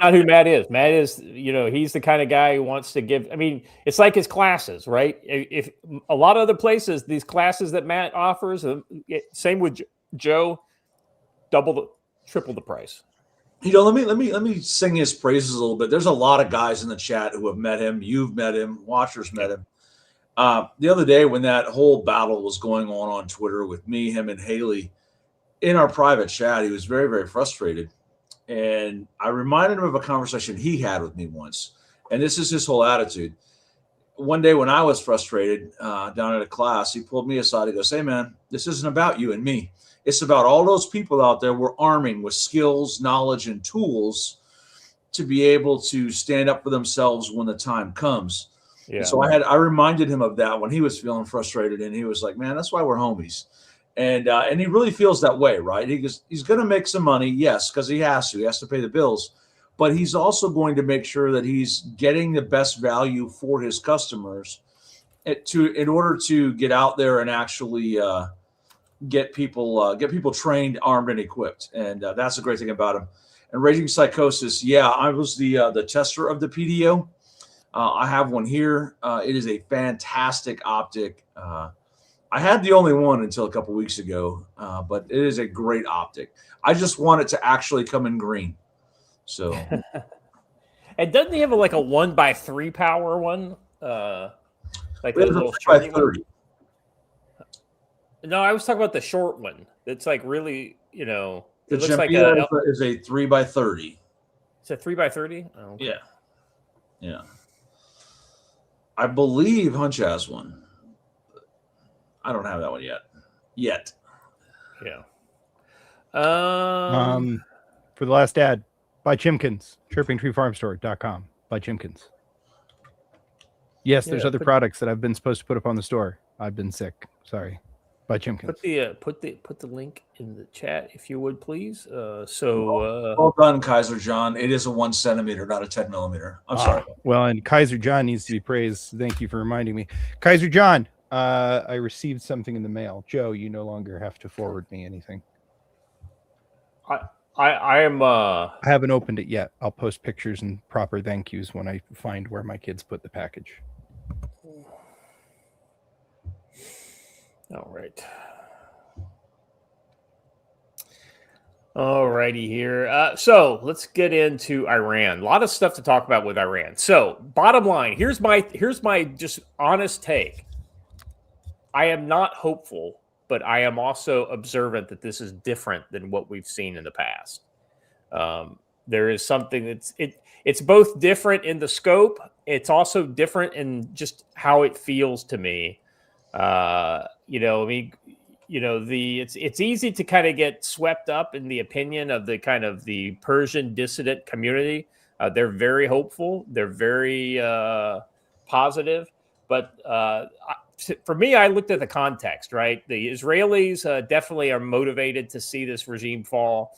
not who Matt is. Matt is, he's the kind of guy who wants to give. I mean, it's like his classes, right? If a lot of other places, these classes that Matt offers, same with Joe, triple the price. Let me sing his praises a little bit. There's a lot of guys in the chat who have met him. You've met him. Watchers met him. The other day when that whole battle was going on Twitter with me, him, and Haley, in our private chat, he was very, very frustrated. And I reminded him of a conversation he had with me once. And this is his whole attitude. One day when I was frustrated down at a class, he pulled me aside. He goes, "Hey, man, this isn't about you and me. It's about all those people out there we're arming with skills, knowledge, and tools to be able to stand up for themselves when the time comes. Yeah. And so I reminded him of that when he was feeling frustrated, and he was like, "Man, that's why we're homies." And he really feels that way, right? He's going to make some money, yes, because he has to pay the bills, but he's also going to make sure that he's getting the best value for his customers in order to get out there and actually get people trained, armed, and equipped. And that's the great thing about him. And Raging Psychosis, yeah, I was the tester of the PDO. I have one here. It is a fantastic optic. I had the only one until a couple weeks ago, but it is a great optic. I just want it to actually come in green. So, and doesn't he have like a 1x3 power one? Like a little 3x30. No, I was talking about the short one. It's like really, it The looks Gembia like is a 3x30. It's a 3x30. Oh, okay. Yeah. I believe Hunch has one. I don't have that one yet. Yeah. For the last ad, buy Chimkins, chirpingtreefarmstore.com. Buy Chimkins. Yes, there's other products that I've been supposed to put up on the store. I've been sick. Sorry. Buy Chimkins. Put the link in the chat if you would, please. Well done, Kaiser John. It is a 1 centimeter, not a 10 millimeter. I'm sorry. Well, and Kaiser John needs to be praised. Thank you for reminding me. Kaiser John, I received something in the mail. Joe, you no longer have to forward me anything. I am. I haven't opened it yet. I'll post pictures and proper thank yous when I find where my kids put the package. All right. All righty here. So let's get into Iran. A lot of stuff to talk about with Iran. So bottom line, here's my just honest take. I am not hopeful, but I am also observant that this is different than what we've seen in the past. There is something it's both different in the scope. It's also different in just how it feels to me. It's easy to kind of get swept up in the opinion of the kind of the Persian dissident community. They're very hopeful. They're very positive. But for me, I looked at the context, right? The Israelis definitely are motivated to see this regime fall.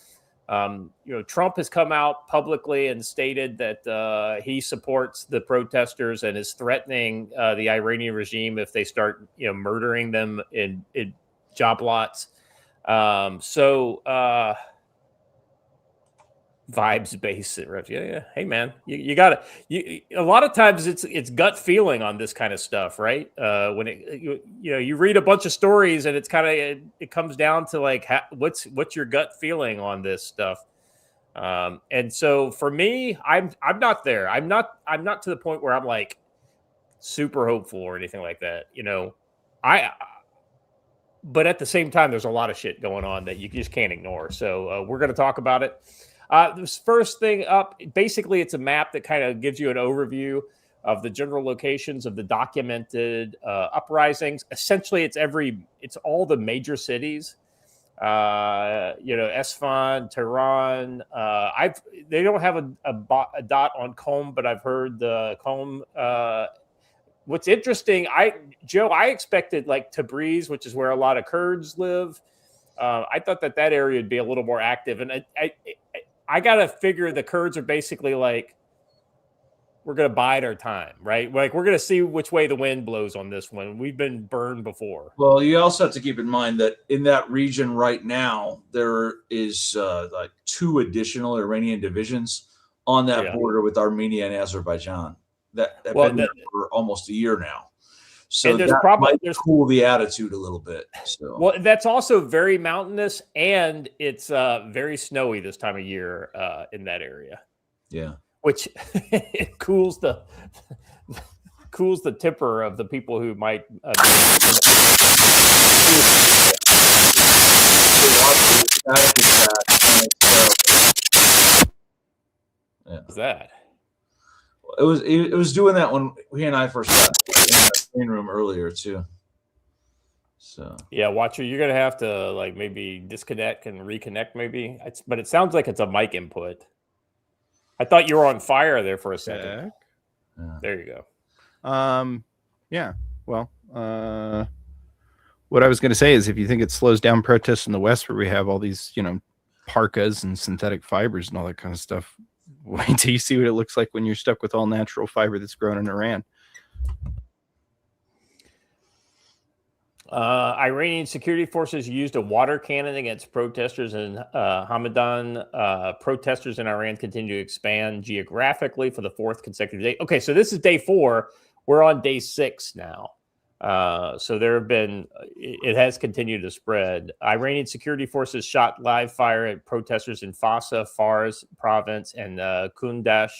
Trump has come out publicly and stated that he supports the protesters and is threatening the Iranian regime if they start, murdering them in job lots. Vibes based. Yeah. Hey man, you gotta, a lot of times it's gut feeling on this kind of stuff, right? When you read a bunch of stories and it's kind of, it comes down to like, what's your gut feeling on this stuff? And so for me, I'm not there. I'm not to the point where I'm like super hopeful or anything like that. But at the same time, there's a lot of shit going on that you just can't ignore. So we're going to talk about it. This first thing up, basically, it's a map that kind of gives you an overview of the general locations of the documented uprisings. Essentially, it's all the major cities. Esfahan, Tehran. They don't have a dot on Qom, but I've heard the Qom. What's interesting, I expected like Tabriz, which is where a lot of Kurds live. I thought that area would be a little more active, and I got to figure the Kurds are basically like, we're going to bide our time, right? Like we're going to see which way the wind blows on this one. We've been burned before. Well, you also have to keep in mind that in that region right now, there is like 2 additional Iranian divisions on that border with Armenia and Azerbaijan that have been there for almost a year now. So there's that probably might cool the attitude a little bit. So. Well, that's also very mountainous, and it's very snowy this time of year in that area. Yeah, which it cools the temper of the people who might. What's that? It was doing that when he and I first got in the green room earlier too. So yeah, Watcher, you're gonna have to like maybe disconnect and reconnect, maybe. But it sounds like it's a mic input. I thought you were on fire there for a second. Yeah. There you go. Yeah. Well, what I was going to say is, if you think it slows down protests in the West, where we have all these, parkas and synthetic fibers and all that kind of stuff, wait till you see what it looks like when you're stuck with all natural fiber that's grown in Iran. Iranian security forces used a water cannon against protesters in Hamadan. Protesters in Iran continue to expand geographically for the fourth consecutive day. Okay, so this is day 4. We're on day 6 now. So it has continued to spread. Iranian security forces shot live fire at protesters in Fars province and Kundash,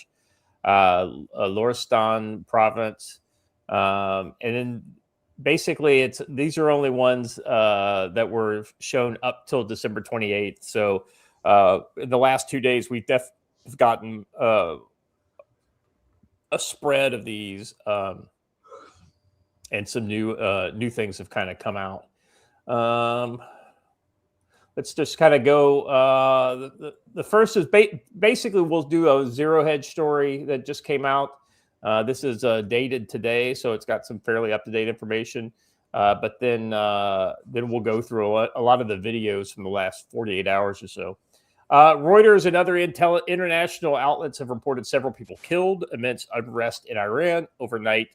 Loristan province. And then basically these are only ones that were shown up till December 28th. So in the last 2 days, we've gotten a spread of these. And some new things have kind of come out. Let's just kind of go. The first is basically we'll do a zero hedge story that just came out. This is dated today, so it's got some fairly up to date information. But then we'll go through a lot of the videos from the last 48 hours or so. Reuters and other international outlets have reported several people killed amidst unrest in Iran overnight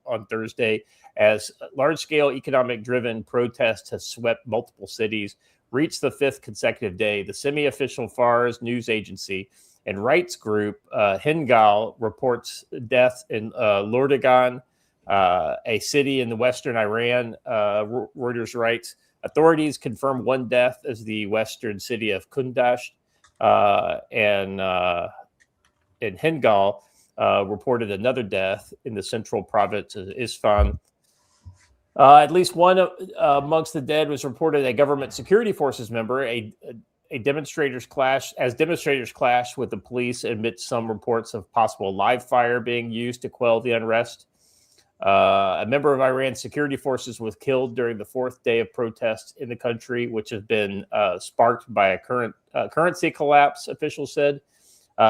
on Thursday, as large-scale economic-driven protests have swept multiple cities, reached the 5th consecutive day. The semi-official Fars news agency and rights group Hingal reports death in Lordagan, a city in the western Iran. Reuters writes, authorities confirmed one death as the western city of Kundash, and Hingal reported another death in the central province of Isfahan. At least one amongst the dead was reported a government security forces member. Demonstrators clashed with the police amidst some reports of possible live fire being used to quell the unrest. A member of Iran's security forces was killed during the 4th day of protests in the country, which has been sparked by a currency collapse, officials said,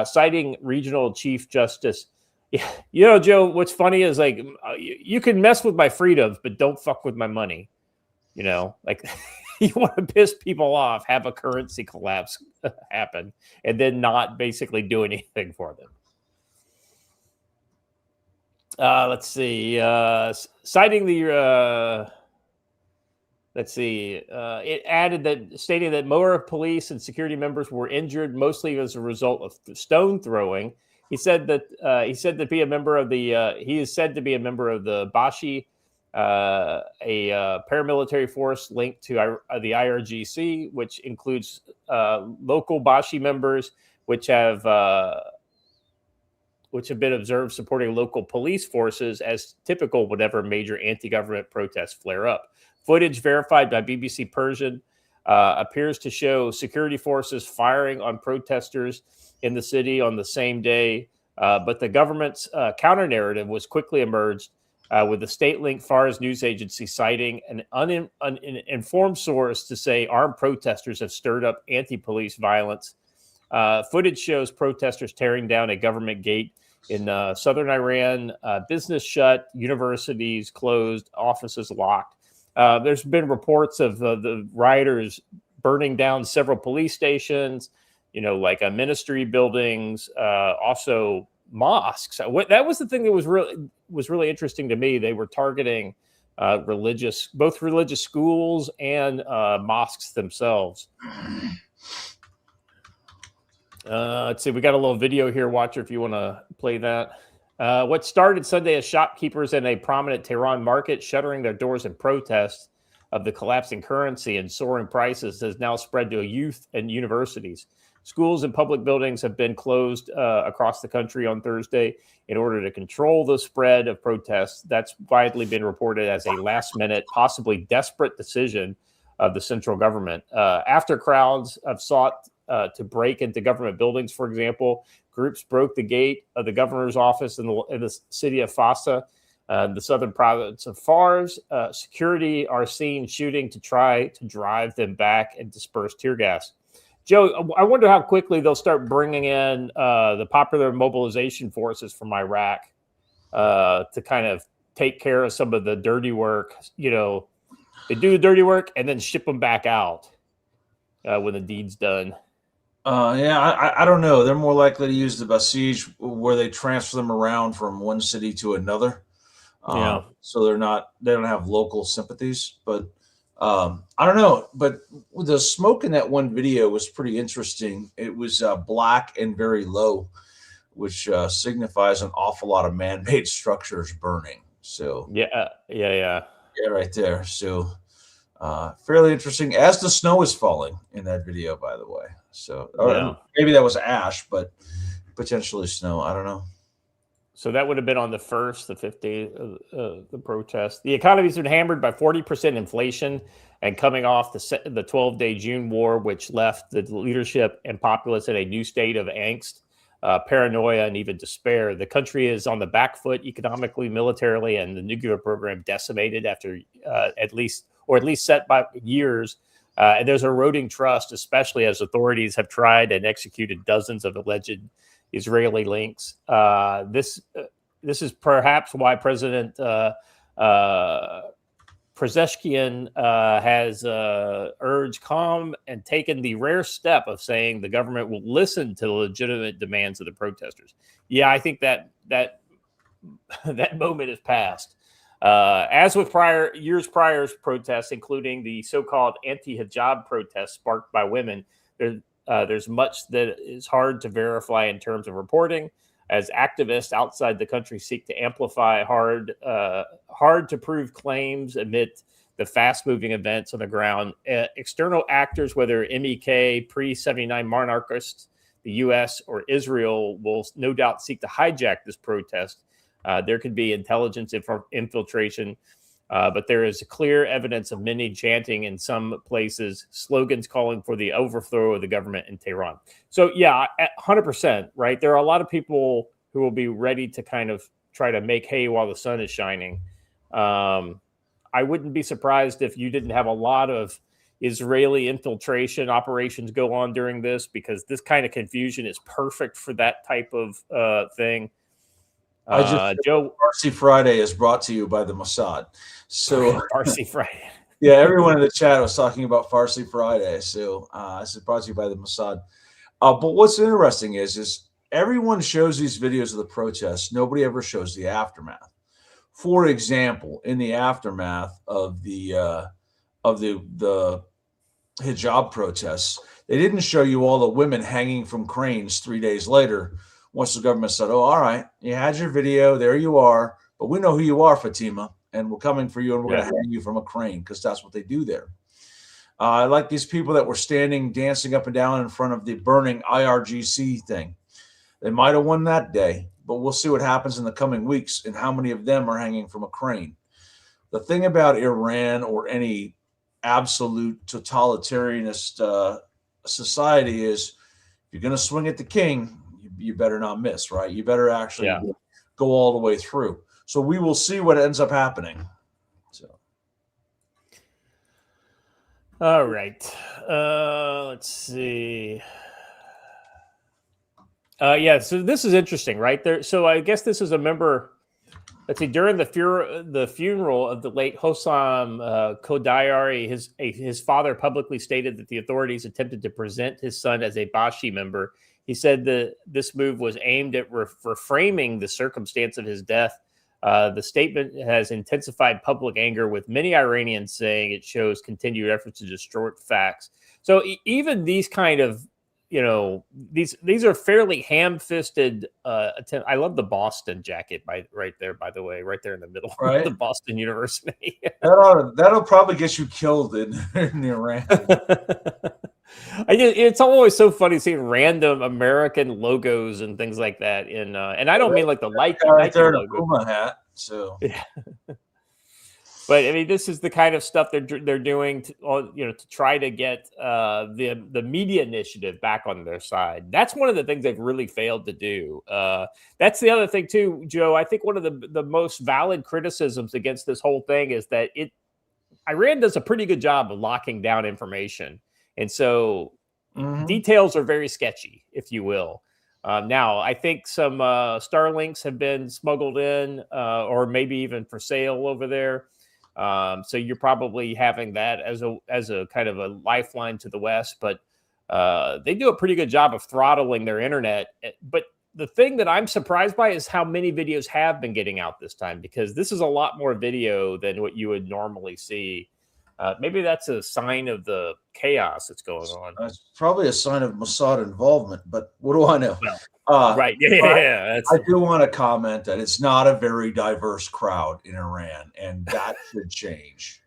citing regional chief justice. Joe, what's funny is you can mess with my freedoms, but don't fuck with my money. You want to piss people off, have a currency collapse happen, and then not basically do anything for them. Let's see. Citing the, it added that, stating that more police and security members were injured, mostly as a result of stone throwing. He said that he is said to be a member of the Bashi, a paramilitary force linked to the IRGC, which includes local Bashi members, which have been observed supporting local police forces as typical whenever major anti-government protests flare up. Footage verified by BBC Persian appears to show security forces firing on protesters in the city on the same day, but the government's counter-narrative was quickly emerged, with the state-linked Fars news agency citing an uninformed source to say armed protesters have stirred up anti-police violence. Footage shows protesters tearing down a government gate in southern Iran, business shut, universities closed, offices locked. There's been reports of the rioters burning down several police stations, like ministry buildings, also mosques. That was the thing that was really interesting to me. They were targeting both religious schools and mosques themselves. Let's see. We got a little video here, Watcher, if you want to play that. What started Sunday as shopkeepers in a prominent Tehran market shuttering their doors in protest of the collapsing currency and soaring prices has now spread to youth and universities. Schools and public buildings have been closed across the country on Thursday in order to control the spread of protests. That's widely been reported as a last-minute, possibly desperate decision of the central government. After crowds have sought to break into government buildings, for example, groups broke the gate of the governor's office in the city of Fasa, the southern province of Fars. Security are seen shooting to try to drive them back and disperse tear gas. Joe, I wonder how quickly they'll start bringing in the popular mobilization forces from Iraq to kind of take care of some of the dirty work. You know, they do the dirty work and then ship them back out when the deed's done. I don't know. They're more likely to use the Basij, where they transfer them around from one city to another. So they don't have local sympathies. But I don't know. But the smoke in that one video was pretty interesting. It was black and very low, which signifies an awful lot of man-made structures burning. So yeah, right there. So fairly interesting, as the snow is falling in that video, by the way. So maybe that was ash, but potentially snow. I don't know. So that would have been on the 5th day of the protest. The economy's been hammered by 40% inflation and coming off the 12-day June war, which left the leadership and populace in a new state of angst, paranoia, and even despair. The country is on the back foot economically, militarily, and the nuclear program decimated after at least set by years. And there's eroding trust, especially as authorities have tried and executed dozens of alleged Israeli links. This is perhaps why President Pezeshkian has urged calm and taken the rare step of saying the government will listen to the legitimate demands of the protesters. Yeah, I think that moment is past. As with prior protests, including the so-called anti-hijab protests sparked by women, there's much that is hard to verify in terms of reporting, as activists outside the country seek to amplify hard to prove claims amid the fast-moving events on the ground. External actors, whether MEK, pre-79 monarchists, the U.S., or Israel, will no doubt seek to hijack this protest. There could be intelligence infiltration, but there is clear evidence of many chanting in some places, slogans calling for the overthrow of the government in Tehran. So, yeah, 100%, right? There are a lot of people who will be ready to kind of try to make hay while the sun is shining. I wouldn't be surprised if you didn't have a lot of Israeli infiltration operations go on during this, because this kind of confusion is perfect for that type of thing. Joe, Farsi Friday is brought to you by the Mossad. So Farsi Friday. Yeah, everyone in the chat was talking about Farsi Friday. So this is brought to you by the Mossad. But what's interesting is everyone shows these videos of the protests. Nobody ever shows the aftermath. For example, in the aftermath of the hijab protests, they didn't show you all the women hanging from cranes 3 days later. Once the government said, "Oh, all right, you had your video, there you are, but we know who you are, Fatima, and we're coming for you, and we're going to hang you from a crane," because that's what they do there. I like these people that were standing, dancing up and down in front of the burning IRGC thing. They might have won that day, but we'll see what happens in the coming weeks and how many of them are hanging from a crane. The thing about Iran or any absolute totalitarianist society is, if you're going to swing at the king, you better not miss, right? You better actually go all the way through. So we will see what ends up happening. So, all right. Let's see. So this is interesting, right? There. So I guess this is a member. Let's see. During the funeral of the late Hossam Kodayari, his father publicly stated that the authorities attempted to present his son as a Bashi member. He said that this move was aimed at reframing the circumstance of his death. The statement has intensified public anger, with many Iranians saying it shows continued efforts to distort facts. So even these kind of, these are fairly ham-fisted attempts. I love the Boston jacket right there, by the way, right there in the middle, right? The Boston University. that'll probably get you killed in Iran. It's always so funny seeing random American logos and things like that. And I don't mean like the Nike logo. Puma hat. So yeah. But I mean, this is the kind of stuff they're doing to try to get the media initiative back on their side. That's one of the things they've really failed to do. That's the other thing too, Joe. I think one of the most valid criticisms against this whole thing is that Iran does a pretty good job of locking down information. And so, details are very sketchy, if you will. Now, I think some Starlinks have been smuggled in, or maybe even for sale over there. So you're probably having that as a kind of a lifeline to the West, but they do a pretty good job of throttling their internet. But the thing that I'm surprised by is how many videos have been getting out this time, because this is a lot more video than what you would normally see. Maybe that's a sign of the chaos that's going on. It's probably a sign of Mossad involvement, but what do I know? Right. Yeah. I do want to comment that it's not a very diverse crowd in Iran, and that should change.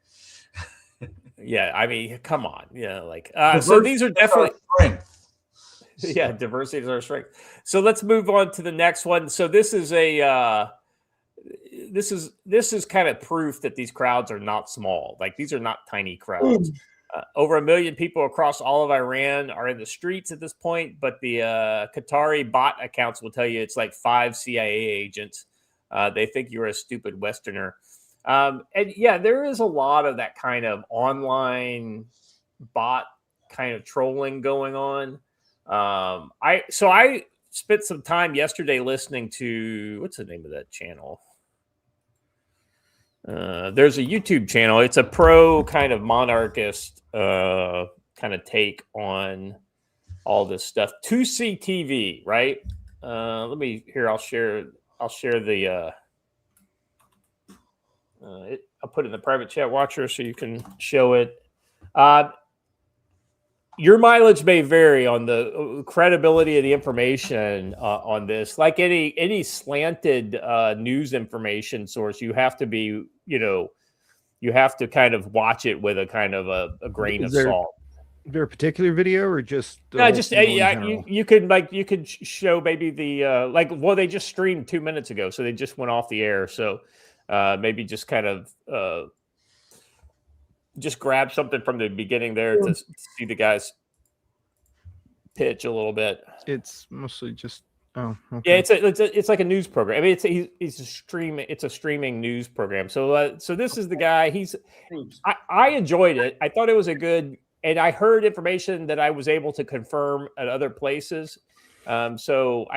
Yeah. I mean, come on. Yeah. Like, so these are definitely strength. Yeah. Diversity is our strength. So let's move on to the next one. So this is this is kind of proof that these crowds are not small. Like, these are not tiny crowds. Over 1 million people across all of Iran are in the streets at this point, but the Qatari bot accounts will tell you it's like 5 CIA agents. They think you're a stupid Westerner. And yeah, there is a lot of that kind of online bot kind of trolling going on. I spent some time yesterday listening to, what's the name of that channel? There's a YouTube channel. It's a pro kind of monarchist kind of take on all this stuff. 2C TV, right? Let me here. I'll share the. I'll put it in the private chat watcher so you can show it. Your mileage may vary on the credibility of the information on this. Like any slanted news information source, you have to be, you have to kind of watch it with a kind of a grain of salt. Is there a particular video or just? You could show maybe the they just streamed 2 minutes ago, so they just went off the air. So maybe just kind of. Just grab something from the beginning there to see the guys pitch a little bit. It's mostly just okay. Yeah, it's like a news program. I mean, it's a streaming news program. So this is the guy. I enjoyed it. I thought it was and I heard information that I was able to confirm at other places. So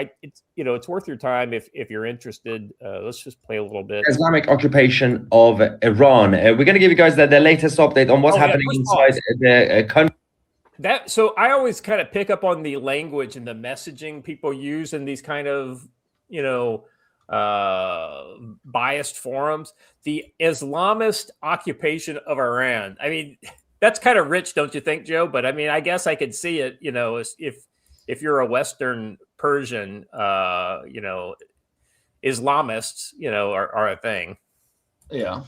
it's worth your time if you're interested. Let's just play a little bit. Islamic occupation of Iran. We're going to give you guys the latest update on what's happening inside the country. So I always kind of pick up on the language and the messaging people use in these kind of biased forums. The Islamist occupation of Iran. I mean, that's kind of rich, don't you think, Joe? But I mean, I guess I could see it. If you're a Western Persian, Islamists, are a thing. Yeah.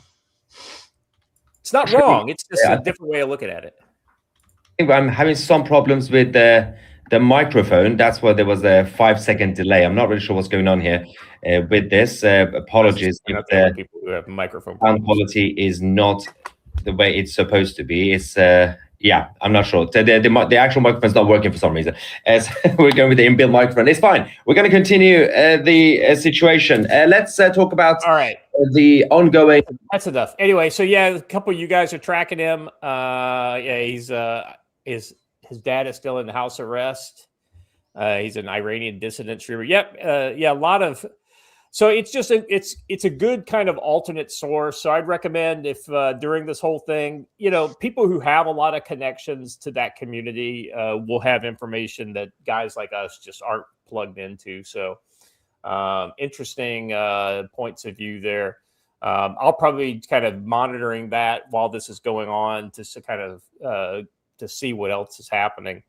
It's not wrong. It's just a different way of looking at it. I'm having some problems with the microphone. That's why there was a 5-second delay. I'm not really sure what's going on here with this. Apologies if the people who have microphone sound quality is not the way it's supposed to be. It's yeah, I'm not sure. The actual microphone's not working for some reason. As we're going with the inbuilt microphone, it's fine. We're going to continue the situation. Let's talk about the ongoing. That's enough. Anyway, so yeah, a couple of you guys are tracking him. Yeah, he's his dad is still in house arrest. He's an Iranian dissident streamer. Yep. Yeah, a lot of. So it's just it's a good kind of alternate source. So I'd recommend if during this whole thing, people who have a lot of connections to that community will have information that guys like us just aren't plugged into. So interesting points of view there. I'll probably kind of monitoring that while this is going on, just to kind of to see what else is happening.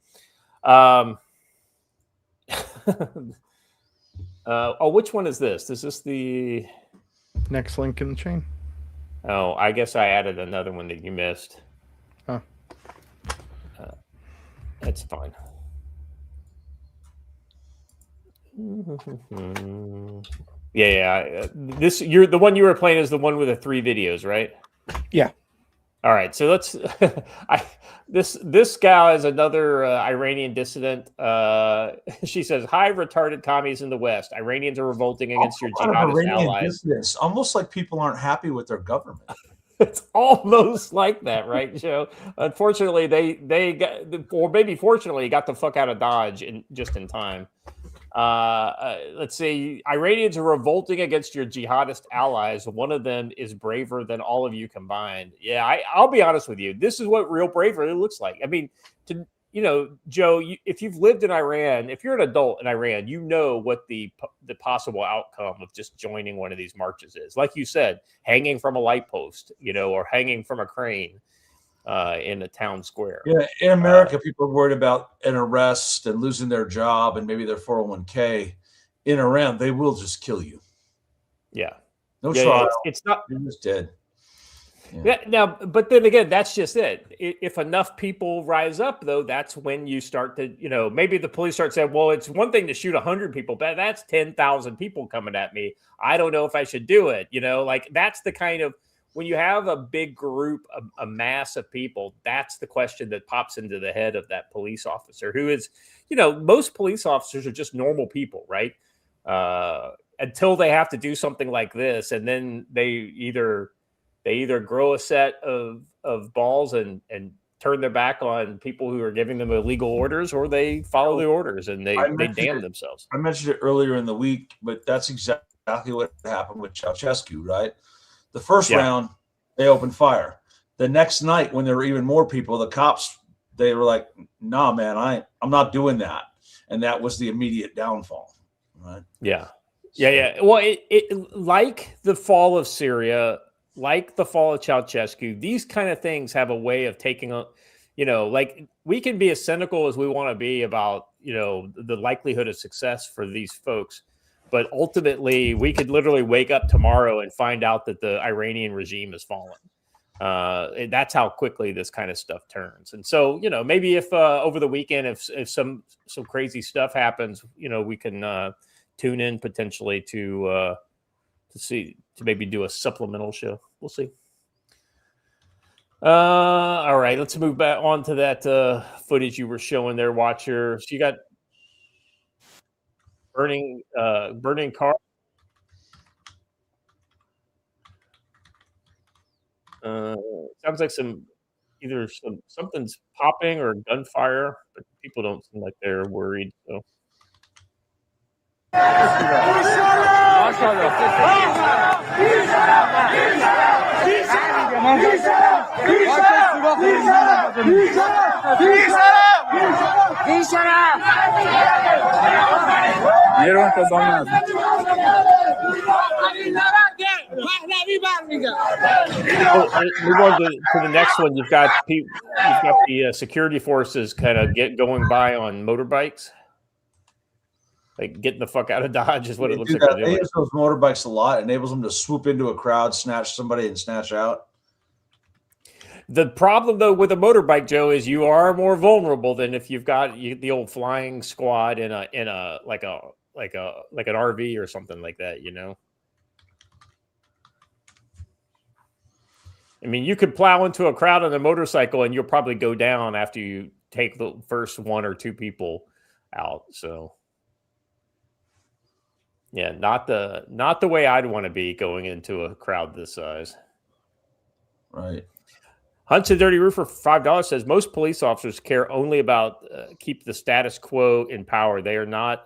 Which one is this? Is this the next link in the chain? Oh, I guess I added another one that you missed. Oh, that's fine. Yeah. You're the one you were playing is the one with the 3 videos, right? Yeah. All right, so let's. This gal is another Iranian dissident. She says, "Hi, retarded commies in the West. Iranians are revolting against your jihadist allies." Dissidents. Almost like people aren't happy with their government. It's almost like that, right, Joe? Unfortunately, they got, or maybe fortunately, got the fuck out of Dodge just in time. Let's see. Iranians are revolting against your jihadist allies. One of them is braver than all of you combined. Yeah, I'll be honest with you. This is what real bravery looks like. I mean, Joe, if you've lived in Iran, if you're an adult in Iran, you know what the possible outcome of just joining one of these marches is. Like you said, hanging from a light post, or hanging from a crane in a town square. Yeah, in America, people are worried about an arrest and losing their job and maybe their 401k. In Iran, they will just kill you. Yeah. No trial. It's not. You're just dead. Yeah. Now, but then again, that's just it. If enough people rise up, though, that's when you start to, maybe the police start saying, well, it's one thing to shoot 100 people, but that's 10,000 people coming at me. I don't know if I should do it. Like that's the kind of, when you have a big group, a mass of people, that's the question that pops into the head of that police officer who is, most police officers are just normal people, right? Until they have to do something like this. And then they either grow a set of balls and turn their back on people who are giving them illegal orders, or they follow the orders and they damn themselves. I mentioned it earlier in the week, but that's exactly what happened with Ceausescu, right? The first round, they opened fire. The next night, when there were even more people, the cops, they were like, nah, man, I'm not doing that. And that was the immediate downfall, right? Yeah. Yeah. Well, it like the fall of Syria, like the fall of Ceausescu, these kind of things have a way of taking a, like we can be as cynical as we want to be about, the likelihood of success for these folks. But ultimately, we could literally wake up tomorrow and find out that the Iranian regime has fallen. That's how quickly this kind of stuff turns. And so, maybe if over the weekend, if some crazy stuff happens, we can tune in potentially to maybe do a supplemental show. We'll see. All right, let's move back on to that footage you were showing there, Watcher. So you got burning car. Sounds like something's popping or gunfire, but people don't seem like they're worried. So. Move on to the next one. You've got the security forces kind of going by on motorbikes. Like getting the fuck out of Dodge is what it looks like. They use those motorbikes a lot. It enables them to swoop into a crowd, snatch somebody, and snatch out. The problem, though, with a motorbike, Joe, is you are more vulnerable than if you've got the old flying squad in a like an RV or something like that. I mean, you could plow into a crowd on a motorcycle, and you'll probably go down after you take the first one or two people out. So. Yeah, not the way I'd want to be going into a crowd this size. Right. Hunt's a Dirty Roofer for $5 says most police officers care only about keep the status quo in power. They are not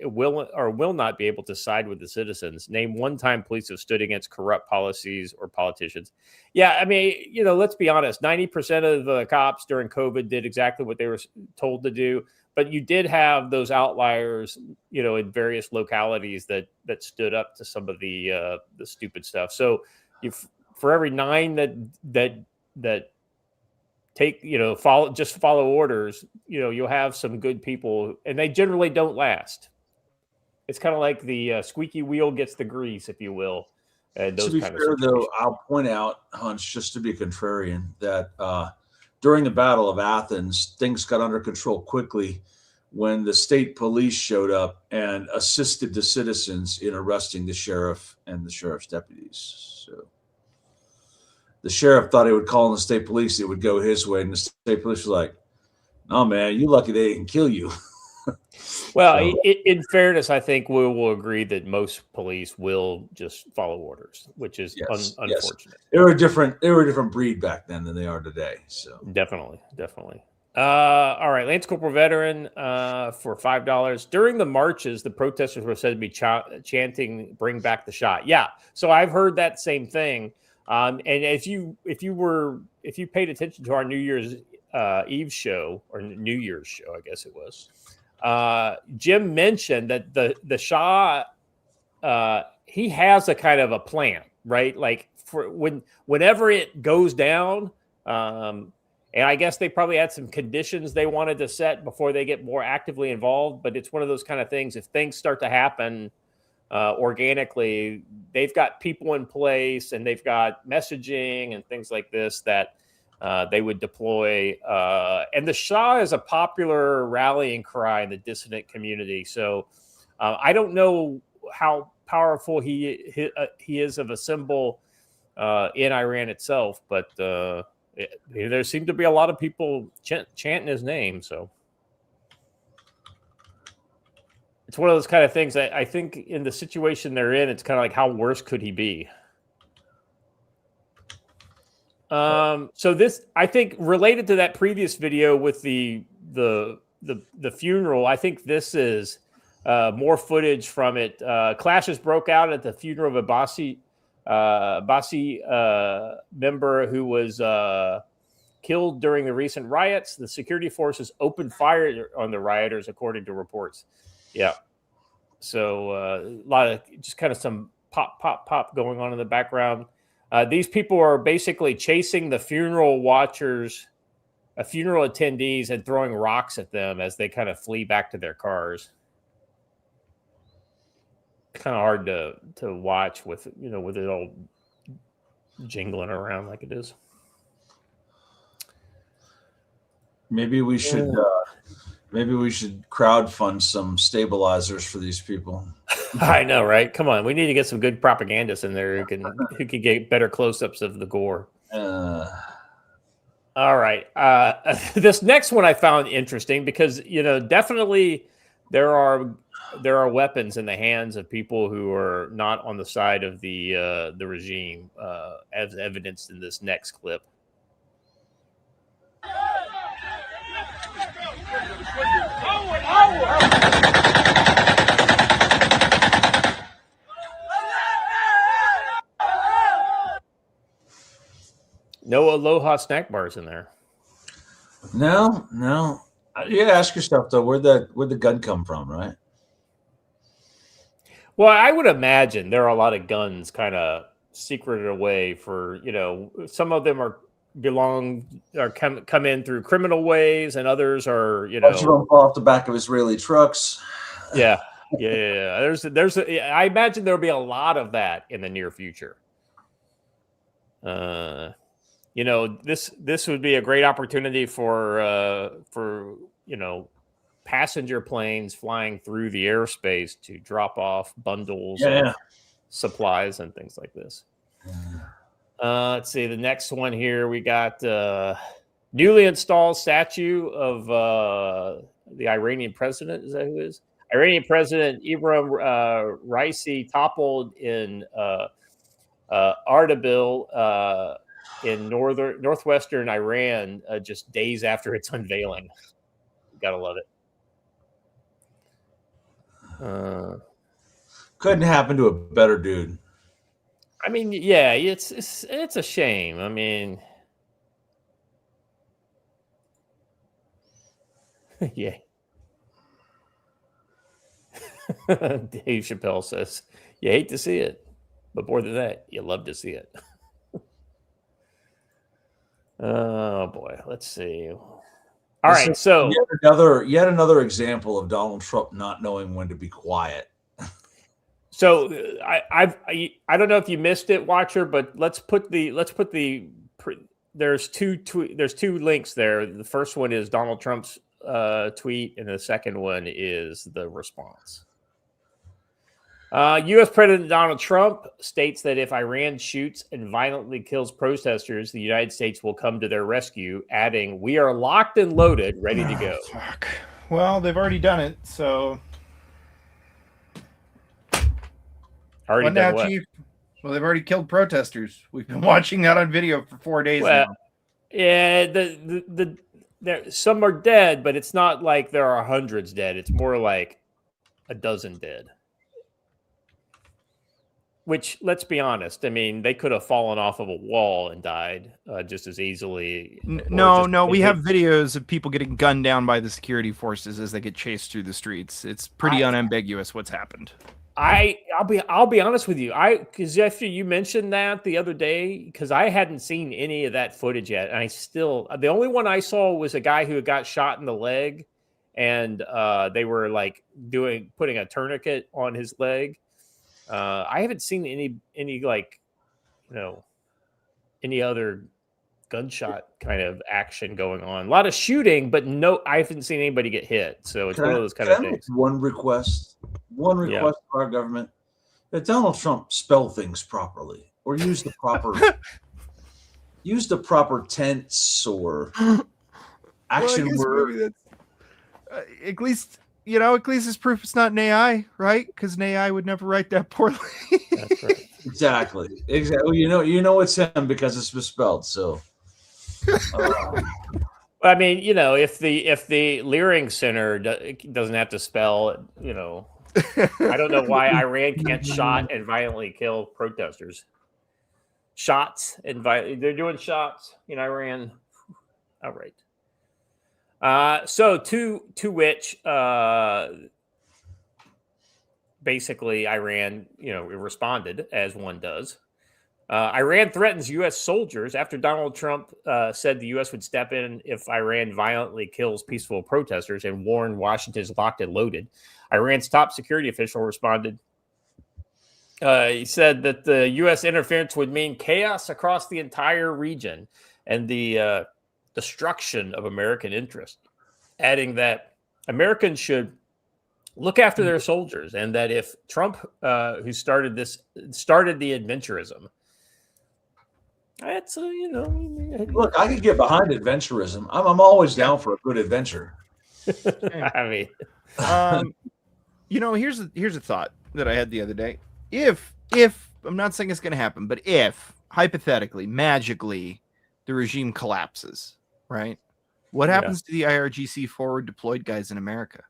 will not be able to side with the citizens. Name one time police have stood against corrupt policies or politicians. Yeah, I mean, let's be honest. 90% of the cops during COVID did exactly what they were told to do. But you did have those outliers, in various localities that stood up to some of the stupid stuff. So, for every 9 that take follow orders, you'll have some good people, and they generally don't last. It's kind of like the squeaky wheel gets the grease, if you will. And those to be kind fair, of though, I'll point out, Hunch, just to be contrarian, that during the Battle of Athens, things got under control quickly when the state police showed up and assisted the citizens in arresting the sheriff and the sheriff's deputies. So the sheriff thought he would call in the state police, it would go his way, and the state police was like, "No, man, you lucky they didn't kill you." Well, So- in fairness, I think we will agree that most police will just follow orders, which is Yes, yes. unfortunate. They were a different breed back then than they are today. So Definitely. All right, Lance Corporal veteran for $5. During the marches, the protesters were said to be chanting "Bring back the shot." Yeah, so I've heard that same thing. And if you paid attention to our New Year's Eve show or New Year's show, I guess it was, Jim mentioned that the Shah he has a kind of a plan, right? Like for whenever it goes down. And I guess they probably had some conditions they wanted to set before they get more actively involved. But it's one of those kind of things. If things start to happen organically, they've got people in place and they've got messaging and things like this that they would deploy. And the Shah is a popular rallying cry in the dissident community. So I don't know how powerful he is of a symbol in Iran itself, but there seem to be a lot of people chanting his name. So it's one of those kind of things that I think in the situation they're in, it's kind of like, how worse could he be? So this, I think, related to that previous video with the funeral, I think this is more footage from it. Clashes broke out at the funeral of a Basi member who was killed during the recent riots. The security forces opened fire on the rioters, according to reports. Yeah. So a lot of just kind of some pop going on in the background. These people are basically chasing the funeral watchers, funeral attendees, and throwing rocks at them as they kind of flee back to their cars. Kind of hard to watch with it all jingling around like it is. maybe we should crowdfund some stabilizers for these people. I know, right? Come on, we need to get some good propagandists in there who can get better close-ups of the gore. All right, this next one I found interesting because definitely there are weapons in the hands of people who are not on the side of the regime, as evidenced in this next clip. No Aloha snack bars in there. No. You gotta ask yourself though, where'd the gun come from, right? Well, I would imagine there are a lot of guns kind of secreted away for, some of them come in through criminal ways, and others are, Bunch of them fall off the back of Israeli trucks. Yeah. I imagine there'll be a lot of that in the near future. This would be a great opportunity for passenger planes flying through the airspace to drop off bundles of supplies and things like this. Let's see the next one here. We got newly installed statue of the Iranian president. Is that who it is? Iranian President Ibrahim Raisi toppled in Ardabil in northwestern Iran just days after its unveiling. Gotta love it. Couldn't happen to a better dude. I mean, yeah, it's a shame. I mean, yeah. Dave Chappelle says, "You hate to see it, but more than that, you love to see it." Oh boy, let's see. All right, so yet another example of Donald Trump not knowing when to be quiet. So I don't know if you missed it, watcher, but let's put the there's two links there. The first one is Donald Trump's tweet, and the second one is the response. U.S. President Donald Trump states that if Iran shoots and violently kills protesters, the United States will come to their rescue, adding, "We are locked and loaded, ready to go." Fuck. Well, they've already done it, so Already what done now, what? Chief? Well, they've already killed protesters. We've been watching that on video for 4 days Well, now. yeah, there, some are dead, but it's not like there are hundreds dead. It's more like a dozen dead. Which, let's be honest, I mean, they could have fallen off of a wall and died just as easily. No, we have videos of people getting gunned down by the security forces as they get chased through the streets. It's pretty unambiguous what's happened. I'll be honest with you. Because after you mentioned that the other day, because I hadn't seen any of that footage yet, and the only one I saw was a guy who got shot in the leg, and they were like putting a tourniquet on his leg. I haven't seen any like, any other gunshot kind of action going on. A lot of shooting, but no, I haven't seen anybody get hit. So it's one of those kind of things. One request for our government, that Donald Trump spell things properly, or use the proper tense or action word. At least it's proof it's not an AI, right? Because an AI would never write that poorly. That's right. Exactly. Well, you know it's him because it's misspelled. So, I mean, if the Leering Center doesn't have to spell, I don't know why Iran can't shot and violently kill protesters. Shots and they're doing shots in Iran. All right. So to which basically Iran, responded as one does. Iran threatens U.S. soldiers after Donald Trump said the U.S. would step in if Iran violently kills peaceful protesters and warned Washington's locked and loaded. Iran's top security official responded. He said that the U.S. interference would mean chaos across the entire region and the destruction of American interest, adding that Americans should look after their soldiers, and that if Trump, who started the adventurism, that's look, I could get behind adventurism. I'm always down for a good adventure. I mean, here's a thought that I had the other day. If I'm not saying it's going to happen, but if hypothetically, magically, the regime collapses, right? What happens to the IRGC forward deployed guys in America?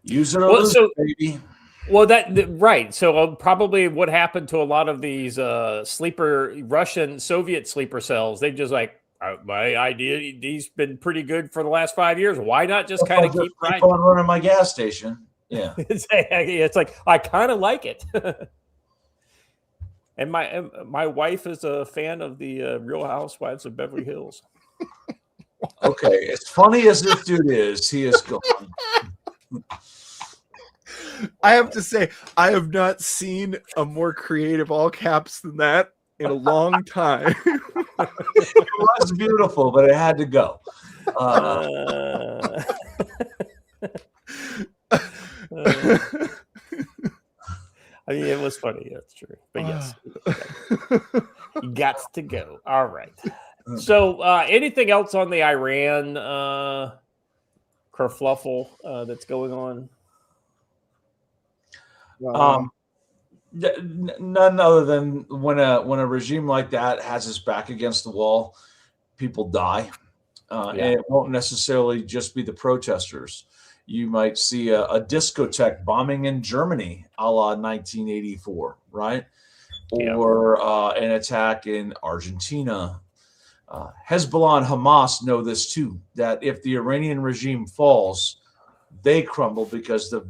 Use it or lose it, baby. Well, right. So probably what happened to a lot of these Russian Soviet sleeper cells? They just like, my idea, he's been pretty good for the last 5 years. Why not just kind of keep on running my gas station? Yeah, it's like I kind of like it. And my wife is a fan of the Real Housewives of Beverly Hills. Okay, as funny as this dude is, he is gone. I have to say, I have not seen a more creative all caps than that in a long time. It was beautiful, but it had to go. I mean, it was funny. That's true. But yes, you got to go. All right. So anything else on the Iran kerfluffle that's going on? None other than when a regime like that has its back against the wall, people die. And it won't necessarily just be the protesters. You might see a discotheque bombing in Germany, a la 1984, right? Or an attack in Argentina. Hezbollah and Hamas know this too, that if the Iranian regime falls, they crumble because the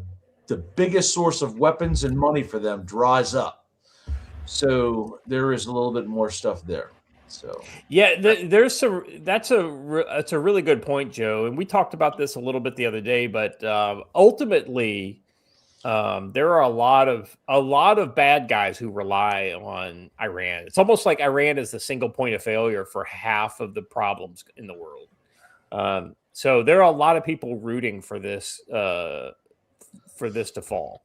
biggest source of weapons and money for them dries up. So there is a little bit more stuff there. So there's some. That's a really good point, Joe. And we talked about this a little bit the other day. But ultimately, there are a lot of bad guys who rely on Iran. It's almost like Iran is the single point of failure for half of the problems in the world. So there are a lot of people rooting for this to fall.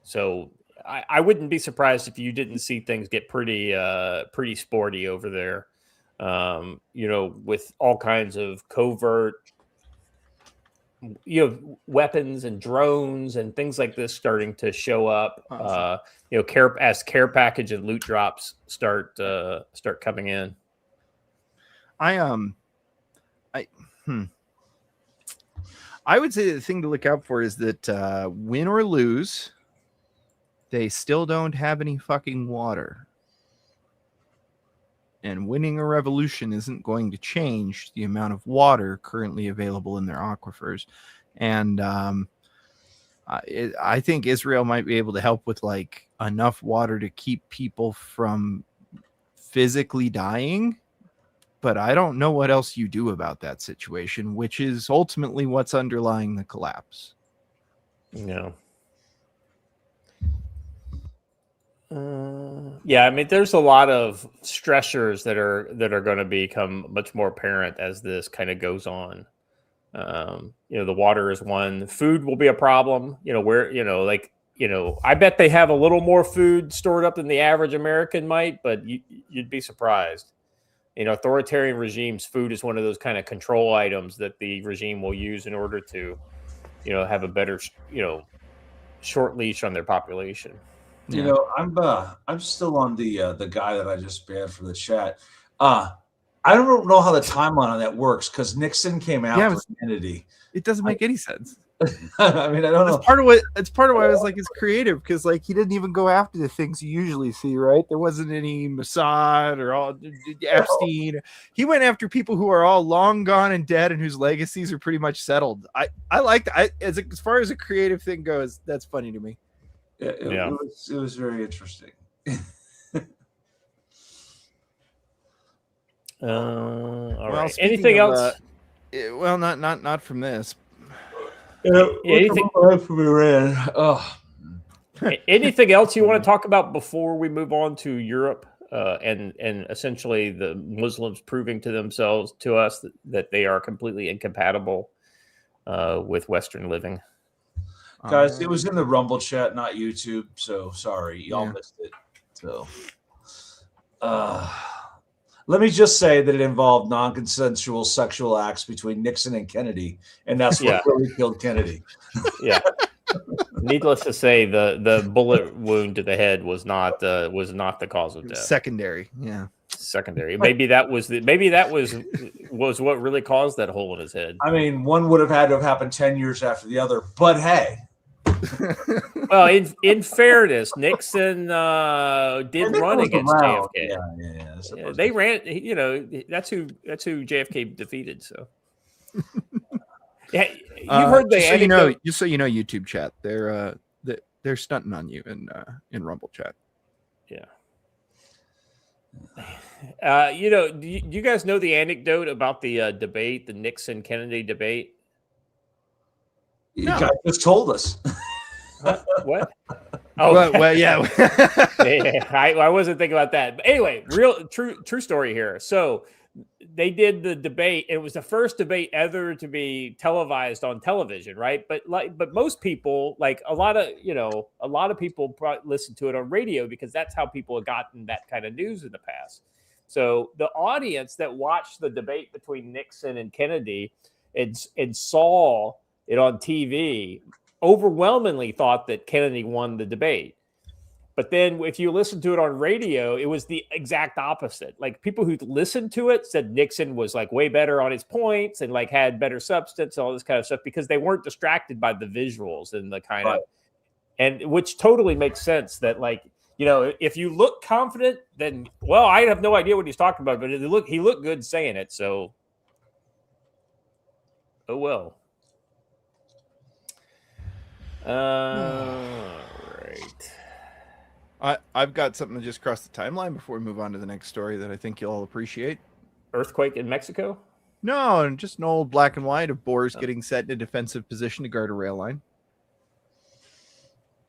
So I wouldn't be surprised if you didn't see things get pretty sporty over there with all kinds of covert, weapons and drones and things like this starting to show up. As care package and loot drops start coming in. I would say the thing to look out for is that win or lose, they still don't have any fucking water. And winning a revolution isn't going to change the amount of water currently available in their aquifers. And I think Israel might be able to help with like enough water to keep people from physically dying. But I don't know what else you do about that situation, which is ultimately what's underlying the collapse. No. I mean, there's a lot of stressors that are going to become much more apparent as this kind of goes on. The water is one. Food will be a problem. I bet they have a little more food stored up than the average American might, but you'd be surprised. Authoritarian regimes, food is one of those kind of control items that the regime will use in order to, have a better, short leash on their population. I'm still on the guy that I just banned from the chat. I don't know how the timeline on that works because Nixon came out for Kennedy. It doesn't make any sense. I mean, I don't know. It's part of why I was like, it's creative because like he didn't even go after the things you usually see, right? There wasn't any Mossad or all Epstein. He went after people who are all long gone and dead and whose legacies are pretty much settled. I like that. As far as a creative thing goes, that's funny to me. It was very interesting. All right. Anything else? Well, not from this. Anything from Iran? Oh. Anything else you want to talk about before we move on to Europe and essentially the Muslims proving to us that they are completely incompatible with Western living? Guys, it was in the Rumble chat, not YouTube, so sorry. Y'all missed it. So let me just say that it involved non-consensual sexual acts between Nixon and Kennedy, and that's what really killed Kennedy. Yeah. Needless to say, the bullet wound to the head was not the cause of death. Secondary. Yeah. Secondary. Maybe that was what really caused that hole in his head. I mean, one would have had to have happened 10 years after the other, but hey. Well, in fairness, Nixon did run against JFK. Yeah, they ran. That's who JFK defeated. So, yeah, you've heard the anecdote. Just so you know, YouTube chat, they're stunting on you in Rumble chat. Yeah. Do you guys know the anecdote about the debate, the Nixon-Kennedy debate? You guys just told us. What? Oh, well, yeah. I wasn't thinking about that. But anyway, true story here. So they did the debate. It was the first debate ever to be televised on television, right? But most people, like a lot of people listen to it on radio because that's how people have gotten that kind of news in the past. So the audience that watched the debate between Nixon and Kennedy and saw it on TV overwhelmingly thought that Kennedy won the debate. But then if you listen to it on radio, it was the exact opposite. Like people who listened to it said Nixon was like way better on his points and like had better substance and all this kind of stuff because they weren't distracted by the visuals and the kind of, and which totally makes sense that like, if you look confident, then, well, I have no idea what he's talking about, but he looked good saying it. So, oh, well. Right. I've got something that just crossed the timeline before we move on to the next story that I think you'll all appreciate. Earthquake in Mexico? No, just an old black and white of boars getting set in a defensive position to guard a rail line.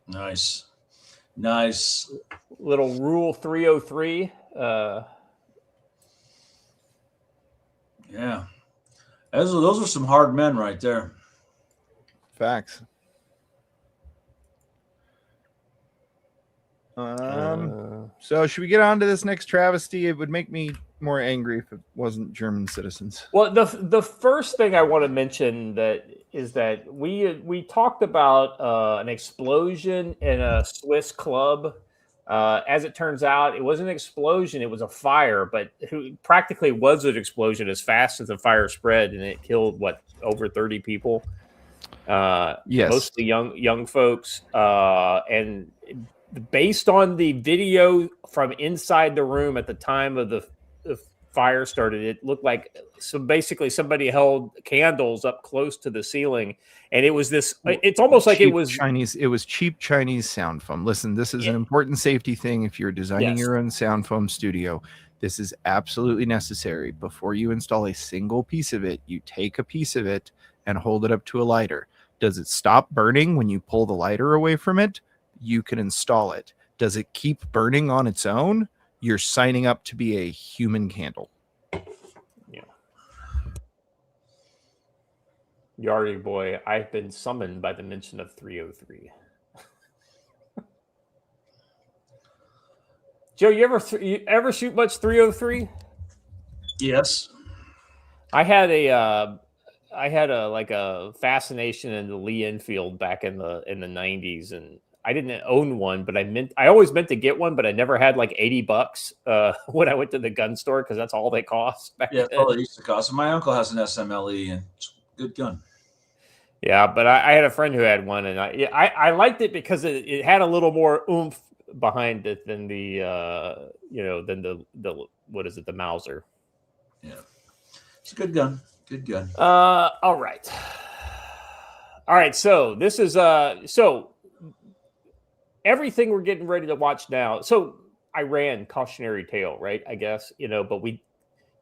Nice. Little Rule 303. Yeah. Those are some hard men right there. Facts. So should we get on to this next travesty? It would make me more angry if it wasn't German citizens. Well, the first thing I want to mention is that we talked about an explosion in a Swiss club. As it turns out, it wasn't an explosion; it was a fire. But it practically was an explosion as fast as the fire spread, and it killed over 30 people. Yes, mostly young folks. And based on the video from inside the room at the time of the fire started, it looked like basically somebody held candles up close to the ceiling, and it was this. It's almost like it was Chinese. It was cheap Chinese sound foam. Listen, this is an important safety thing. If you're designing your own sound foam studio, this is absolutely necessary. Before you install a single piece of it, you take a piece of it and hold it up to a lighter. Does it stop burning when you pull the lighter away from it? You can install it. Does it keep burning on its own? You're signing up to be a human candle. Yeah. Yardy boy, I've been summoned by the mention of 303. Joe, you ever shoot much 303? Yes. I had a fascination in the Lee Enfield back in the 90s, and I didn't own one, but I always meant to get one, but I never had like $80 when I went to the gun store because that's all they cost back then. Yeah, all it used to cost. My uncle has an SMLE, and it's a good gun. Yeah, but I had a friend who had one, and I liked it because it had a little more oomph behind it than the what is it, the Mauser. Yeah, it's a good gun. Good gun. All right. So this is everything we're getting ready to watch now. So Iran, cautionary tale, right? I guess, but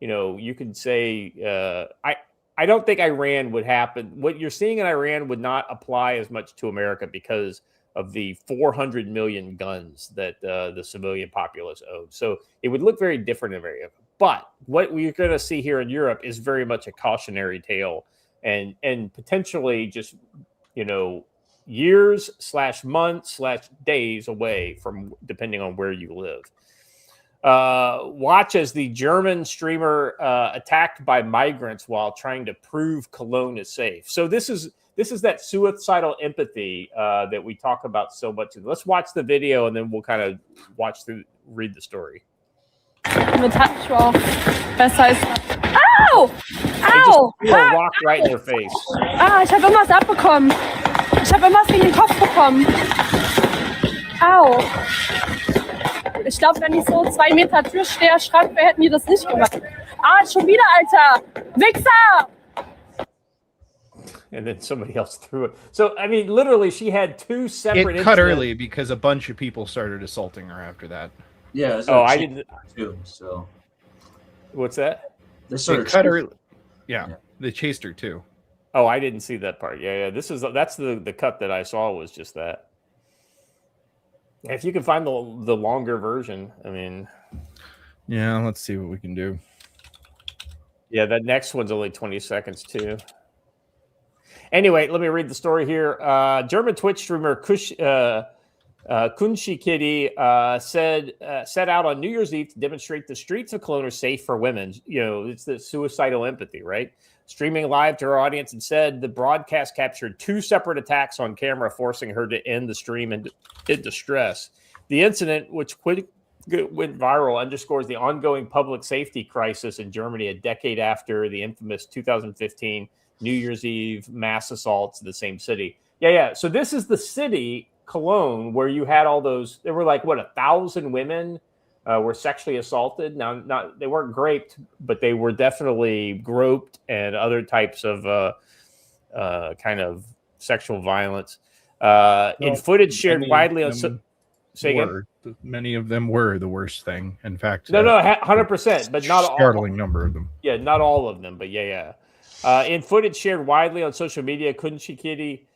you could say, I don't think Iran would happen. What you're seeing in Iran would not apply as much to America because of the 400 million guns that the civilian populace owns. So it would look very different in America. But what we're going to see here in Europe is very much a cautionary tale and potentially just, years/months/days away from, depending on where you live. Watch as the German streamer attacked by migrants while trying to prove Cologne is safe. So this is that suicidal empathy that we talk about so much. Let's watch the video and then we'll kind of read the story. Mit Handschuhe besser ist. Au! Au! Just a rock right in their face. Ich habe irgendwas abbekommen. Ich habe irgendwas gegen den Kopf bekommen. Au! Ich glaube, wenn ich so 2 Meter Türsteher-Schrank wäre, hätten die das nicht gemacht. Schon wieder, Alter! Wichser! And then somebody else threw it. So, I mean, literally, she had 2 separate. It cut early because a bunch of people started assaulting her after that. Yeah. I didn't. Too, so. What's that? They sort of cut her. Yeah, they chased her too. Oh, I didn't see that part. Yeah. That's the cut that I saw was just that. If you can find the longer version, I mean. Yeah, let's see what we can do. Yeah, that next one's only 20 seconds too. Anyway, let me read the story here. German Twitch streamer Kunshi Kitty set out on New Year's Eve to demonstrate the streets of Cologne are safe for women. It's the suicidal empathy, right? Streaming live to her audience and said the broadcast captured 2 separate attacks on camera, forcing her to end the stream in distress. The incident, which went viral, underscores the ongoing public safety crisis in Germany a decade after the infamous 2015 New Year's Eve mass assaults in the same city. Yeah. So this is the city, Cologne, where you had all those. There were 1,000 women were sexually assaulted. Now, they weren't raped, but they were definitely groped and other types of kind of sexual violence. In footage shared widely on. Many of them were the worst thing. In fact, no, 100%, but not all. Startling number of them. Yeah, not all of them, but yeah. In footage shared widely on social media, Kunshi Kitty,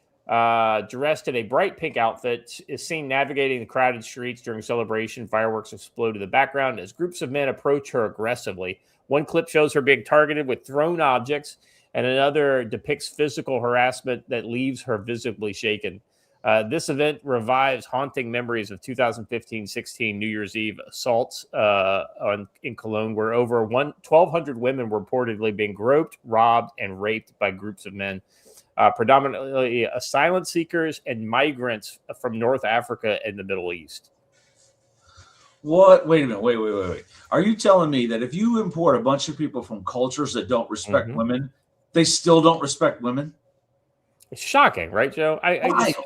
dressed in a bright pink outfit, is seen navigating the crowded streets during celebration. Fireworks explode in the background as groups of men approach her aggressively. One clip shows her being targeted with thrown objects, and another depicts physical harassment that leaves her visibly shaken. This event revives haunting memories of 2015-16 New Year's Eve assaults in Cologne, where over 1,200 women were reportedly being groped, robbed, and raped by groups of men, predominantly asylum seekers and migrants from North Africa and the Middle East. What? Wait a minute. Wait. Are you telling me that if you import a bunch of people from cultures that don't respect women, they still don't respect women? It's shocking, right, Joe? I just,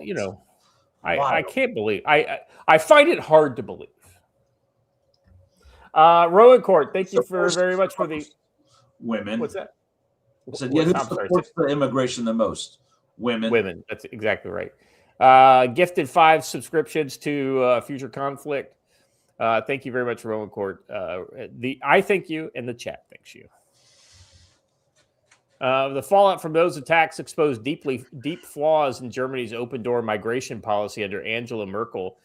I can't believe. I find it hard to believe. Rowan Court, thank you very much for the women. What's that? I said, who supports the immigration the most? Women. Women. That's exactly right. Gifted 5 subscriptions to Future Conflict. Thank you very much, Rowan Court. I thank you, and the chat thanks you. The fallout from those attacks exposed deep flaws in Germany's open-door migration policy under Angela Merkel,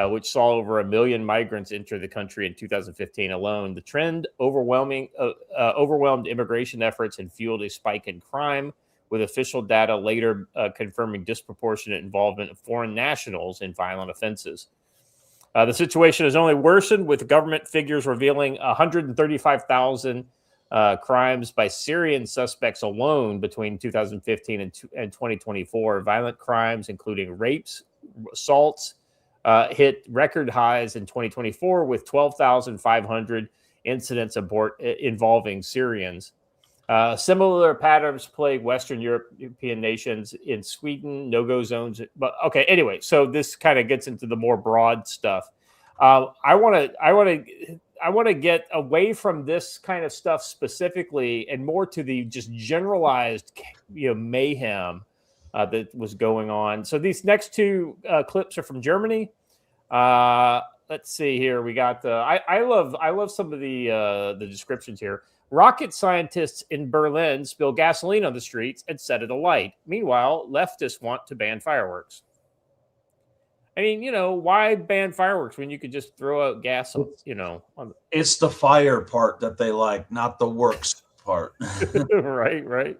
which saw over 1 million migrants enter the country in 2015 alone. The trend overwhelmed immigration efforts and fueled a spike in crime, with official data later confirming disproportionate involvement of foreign nationals in violent offenses. The situation has only worsened, with government figures revealing 135,000 crimes by Syrian suspects alone between 2015 and 2024. Violent crimes, including rapes, assaults, hit record highs in 2024, with 12,500 incidents involving Syrians. Similar patterns plague Western European nations. In Sweden, no-go zones. But okay, anyway, so this kind of gets into the more broad stuff. I want to get away from this kind of stuff specifically, and more to the just generalized, mayhem that was going on. So these next 2 clips are from Germany. Let's see here. We got I love some of the descriptions here. Rocket scientists in Berlin spill gasoline on the streets and set it alight. Meanwhile, leftists want to ban fireworks. I mean, why ban fireworks when you could just throw out gas? It's the fire part that they like, not the works part. Right.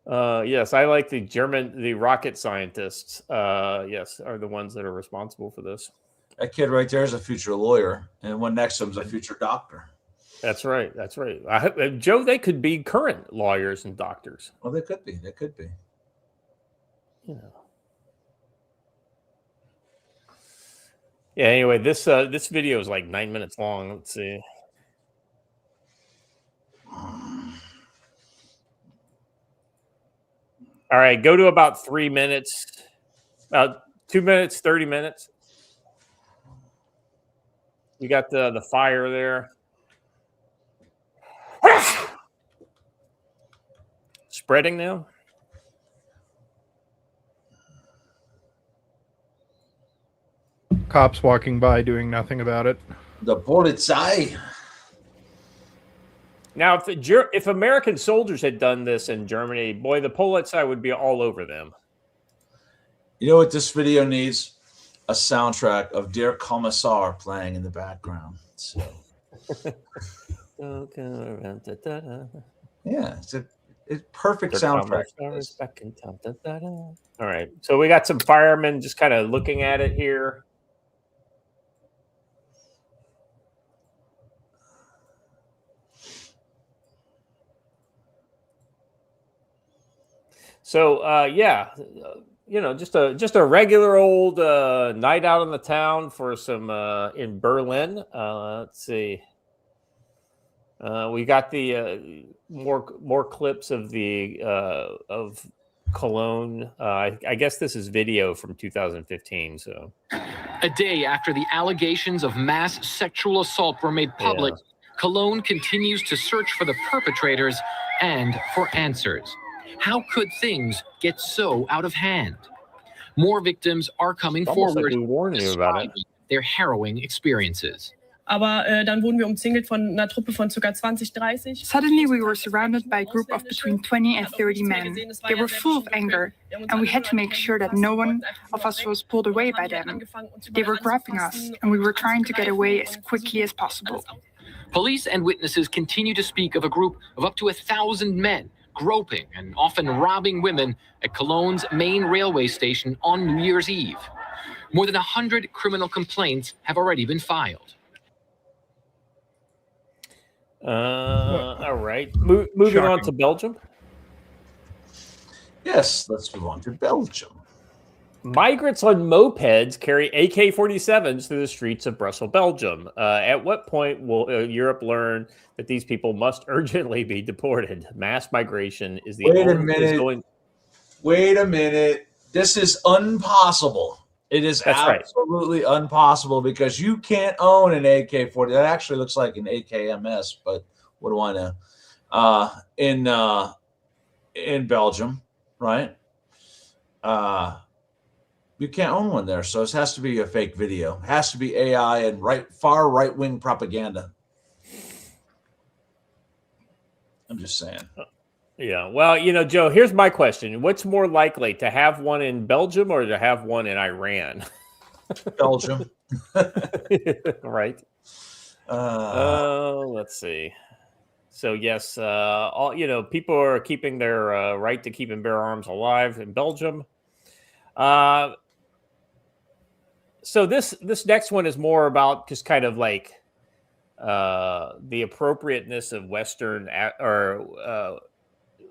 Yes, I like the rocket scientists. Yes, are the ones that are responsible for this. That kid right there is a future lawyer, and one next to him is a future doctor. That's right. Joe, they could be current lawyers and doctors. Well, they could be. Yeah. Anyway, this video is like 9 minutes long. Let's see. All right, go to about 3 minutes. 2 minutes, 30 minutes. You got the fire there. Spreading now. Cops walking by doing nothing about it. The Polizei. Now, if American soldiers had done this in Germany, boy, the Polizei would be all over them. You know what this video needs? A soundtrack of Der Kommissar playing in the background. So. Yeah, it's a perfect soundtrack. All right, so we got some firemen just kind of looking at it here. So just a regular old night out in the town for some in Berlin. Let's see. We got the more clips of the of Cologne. I guess this is video from 2015. So, a day after the allegations of mass sexual assault were made public, Cologne continues to search for the perpetrators and for answers. How could things get so out of hand? More victims are coming forward, describing their harrowing experiences. Aber dann wurden wir umzingelt von einer Truppe von ca. 20, 30. Suddenly we were surrounded by a group of between 20 and 30 men. They were full of anger, and we had to make sure that no one of us was pulled away by them. They were grabbing us, and we were trying to get away as quickly as possible. Police and witnesses continue to speak of a group of up to 1,000 men groping and often robbing women at Cologne's main railway station on New Year's Eve. More than 100 criminal complaints have already been filed. All right. Moving on to Belgium. Yes, let's move on to Belgium. Migrants on mopeds carry AK-47s through the streets of Brussels, Belgium. At what point will Europe learn that these people must urgently be deported? Mass migration is the Wait a minute. This is impossible. It is absolutely impossible because you can't own an AK-40. That actually looks like an AKMS, but what do I know? In Belgium, right? You can't own one there, so it has to be a fake video. It has to be AI and far right-wing propaganda. I'm just saying. Yeah. Well, Joe, here's my question. What's more likely, to have one in Belgium or to have one in Iran? Belgium. Right. Let's see. So, yes, people are keeping their right to keep and bear arms alive in Belgium. So this next one is more about just kind of like the appropriateness of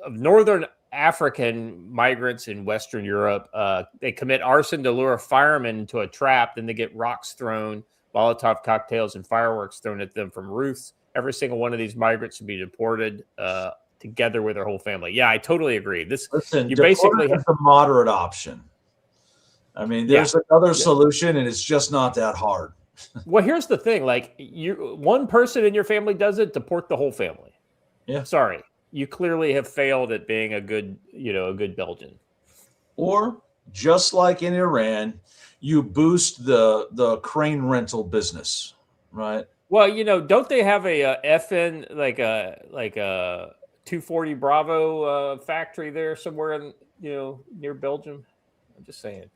of Northern African migrants in Western Europe. They commit arson to lure firemen into a trap. Then they get rocks thrown, Molotov cocktails, and fireworks thrown at them from roofs. Every single one of these migrants should be deported together with their whole family. Yeah, I totally agree. You basically have the moderate option. I mean, there's another solution, and it's just not that hard. Well, here's the thing: like, one person in your family does it, deport the whole family. Yeah, sorry, you clearly have failed at being a good Belgian. Or just like in Iran, you boost the crane rental business, right? Well, don't they have a FN like a 240 Bravo factory there somewhere in near Belgium? I'm just saying.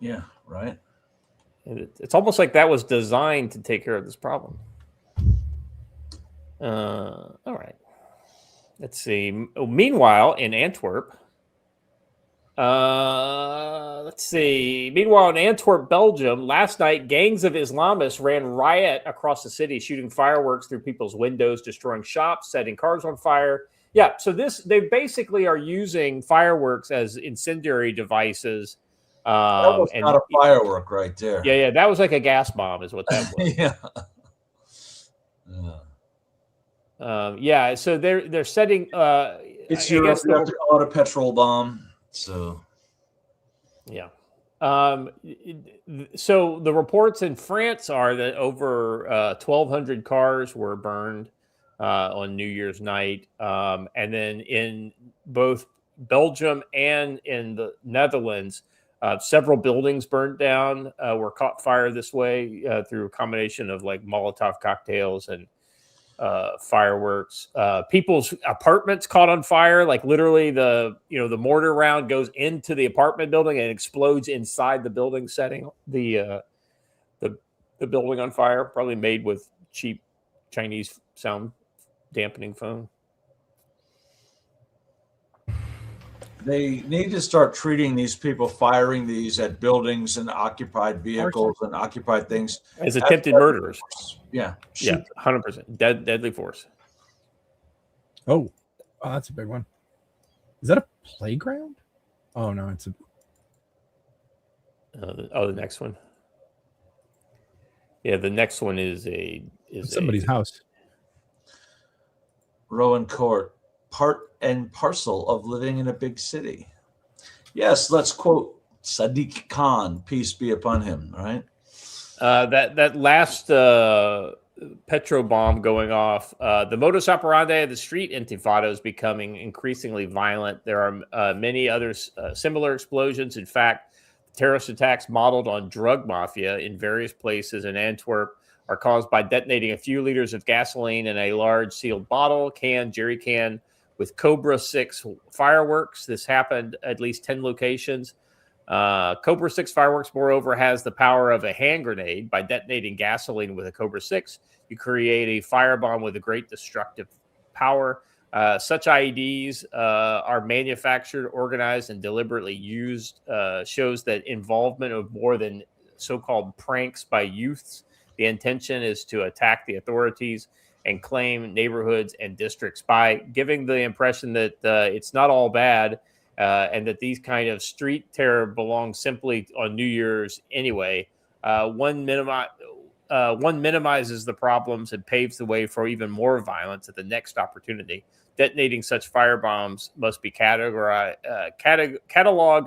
Yeah, right. It's almost like that was designed to take care of this problem. All right. Let's see. Meanwhile, in Antwerp, Meanwhile, in Antwerp, Belgium, last night, gangs of Islamists ran riot across the city, shooting fireworks through people's windows, destroying shops, setting cars on fire. Yeah, so they basically are using fireworks as incendiary devices. That was not a firework right there. Yeah, that was like a gas bomb is what that was. Yeah, so they're setting it's Europe, you have to call it a petrol bomb. So yeah. So the reports in France are that over 1,200 cars were burned on New Year's night. And then in both Belgium and in the Netherlands, several buildings burned down, were caught fire this way through a combination of like Molotov cocktails and fireworks. People's apartments caught on fire. Like literally the mortar round goes into the apartment building and explodes inside the building, setting the building on fire, probably made with cheap Chinese sound dampening foam. They need to start treating these people firing these at buildings and occupied vehicles and occupied things as attempted murderers. Yeah. Yeah, 100%. Deadly force. Oh, that's a big one. Is that a playground? Oh, no, it's a... the next one. Yeah, the next one is somebody's house. Rowan Court. Part and parcel of living in a big city. Yes, let's quote Sadiq Khan, peace be upon him, right? That last petro bomb going off, the modus operandi of the street intifada is becoming increasingly violent. There are many other similar explosions. In fact, terrorist attacks modeled on drug mafia in various places in Antwerp are caused by detonating a few liters of gasoline in a large sealed bottle, jerry can, with Cobra 6 fireworks. This happened at least 10 locations. Cobra 6 fireworks, moreover, has the power of a hand grenade. By detonating gasoline with a Cobra 6, you create a firebomb with a great destructive power. Such IEDs are manufactured, organized, and deliberately used. Shows that involvement of more than so-called pranks by youths. The intention is to attack the authorities and claim neighborhoods and districts by giving the impression that it's not all bad and that these kind of street terror belongs simply on New Year's anyway. One minimizes the problems and paves the way for even more violence at the next opportunity. Detonating such firebombs must be cataloged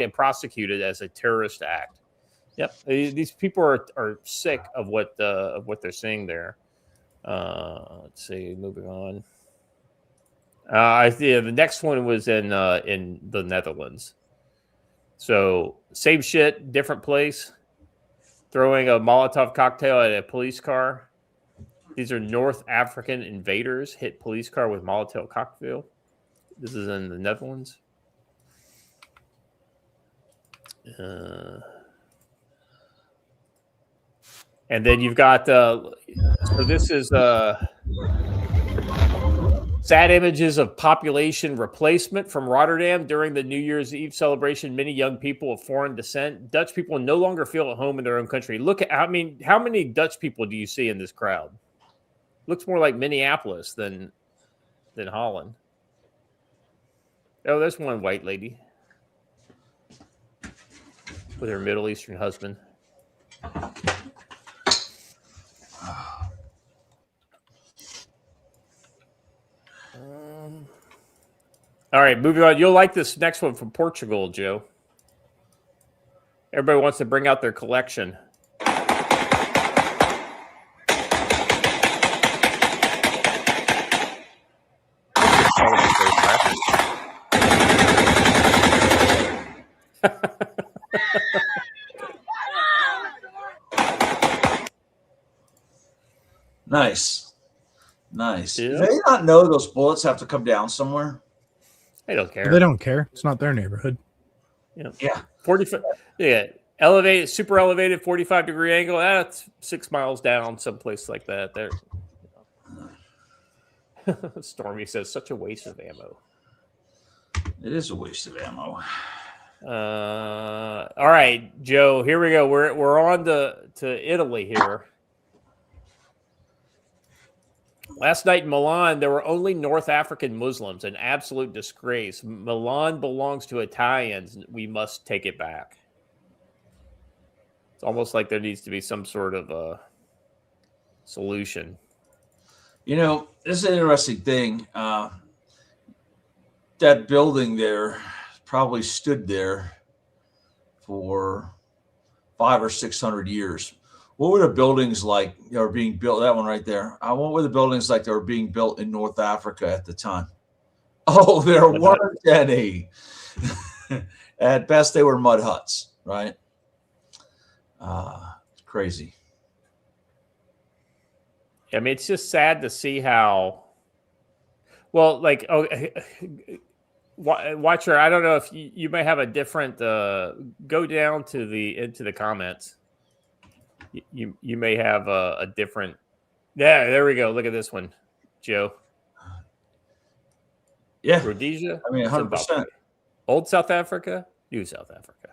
and prosecuted as a terrorist act. Yep, these people are sick of what they're seeing there. Let's see, moving on. I see the next one was in the Netherlands. So same shit, different place. Throwing a Molotov cocktail at a police car. These are North African invaders hit police car with Molotov cocktail. This is in the Netherlands. And then you've got so this is sad images of population replacement from Rotterdam during the New Year's Eve celebration. Many young people of foreign descent. Dutch people no longer feel at home in their own country. Look at, I mean, how many Dutch people do you see in this crowd? Looks more like Minneapolis than Holland. Oh, there's one white lady with her Middle Eastern husband. All right, moving on. You'll like this next one from Portugal, Joe. Everybody wants to bring out their collection. Nice. Nice. Yeah. Do they not know those bullets have to come down somewhere? They don't care. They don't care. It's not their neighborhood. Yeah. 45. Yeah. Elevated, super elevated, 45-degree angle. That's 6 miles down, someplace like that. There. Stormy says, such a waste of ammo. It is a waste of ammo. All right, Joe. Here we go. We're on to Italy here. Last night in Milan, there were only North African Muslims, an absolute disgrace. Milan belongs to Italians. We must take it back. It's almost like there needs to be some sort of a solution. You know, this is an interesting thing. That building there probably stood there for 500 or 600 years. What were the buildings like that were being built? That one right there. What were the buildings like that were being built in North Africa at the time? Oh, there weren't any. At best, they were mud huts, right? Crazy. I mean, it's just sad to see how. Well, like, Watcher, I don't know if you may have a different. Go down to into the comments. You may have a different. Yeah, there we go. Look at this one, Joe. Yeah, Rhodesia. I mean, 100%. Old South Africa, New South Africa.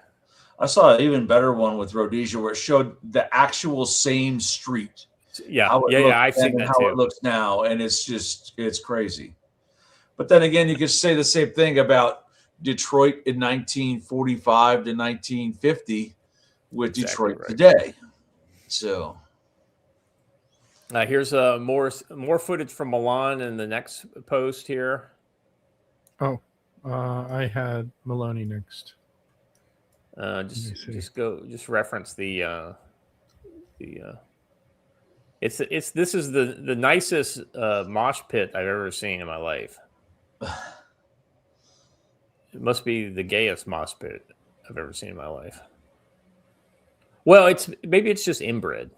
I saw an even better one with Rhodesia where it showed the actual same street. Yeah, I've seen that how too. it looks now, and it's crazy. But then again, you could say the same thing about Detroit in 1945 to 1950 with Detroit today. So here's more footage from Milan in the next post here. Oh, I had Maloney next. Just reference the this is the nicest mosh pit I've ever seen in my life. It must be the gayest mosh pit I've ever seen in my life. Well, maybe it's just inbred.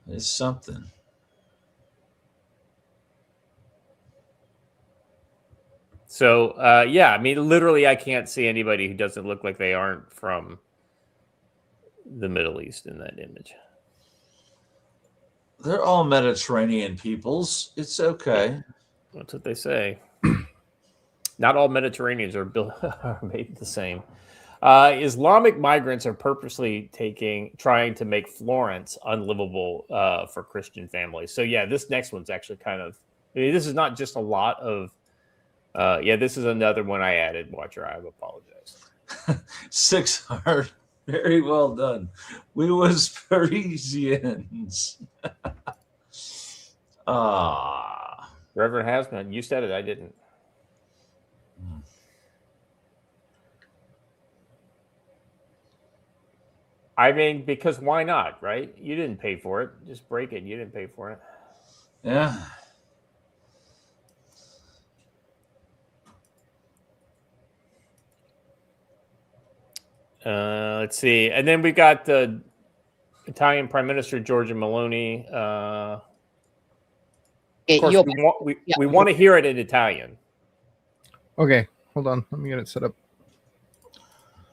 It's something. So, yeah, I mean, literally, I can't see anybody who doesn't look like they aren't from the Middle East in that image. They're all Mediterranean peoples. It's okay. That's what they say. Not all Mediterraneans are made the same. Islamic migrants are purposely trying to make Florence unlivable for Christian families. So yeah, this next one's actually kind of. I mean, this is not just a lot of. This is another one I added. Watcher, I apologize. 600. Very well done. We was Parisians. Reverend Hasman, you said it. I didn't. I mean, because why not, right? You didn't pay for it. Just break it. You didn't pay for it. Yeah. Let's see. And then we got the Italian Prime Minister Giorgia Meloni. Of course, we want to hear it in Italian. Okay, hold on. Let me get it set up.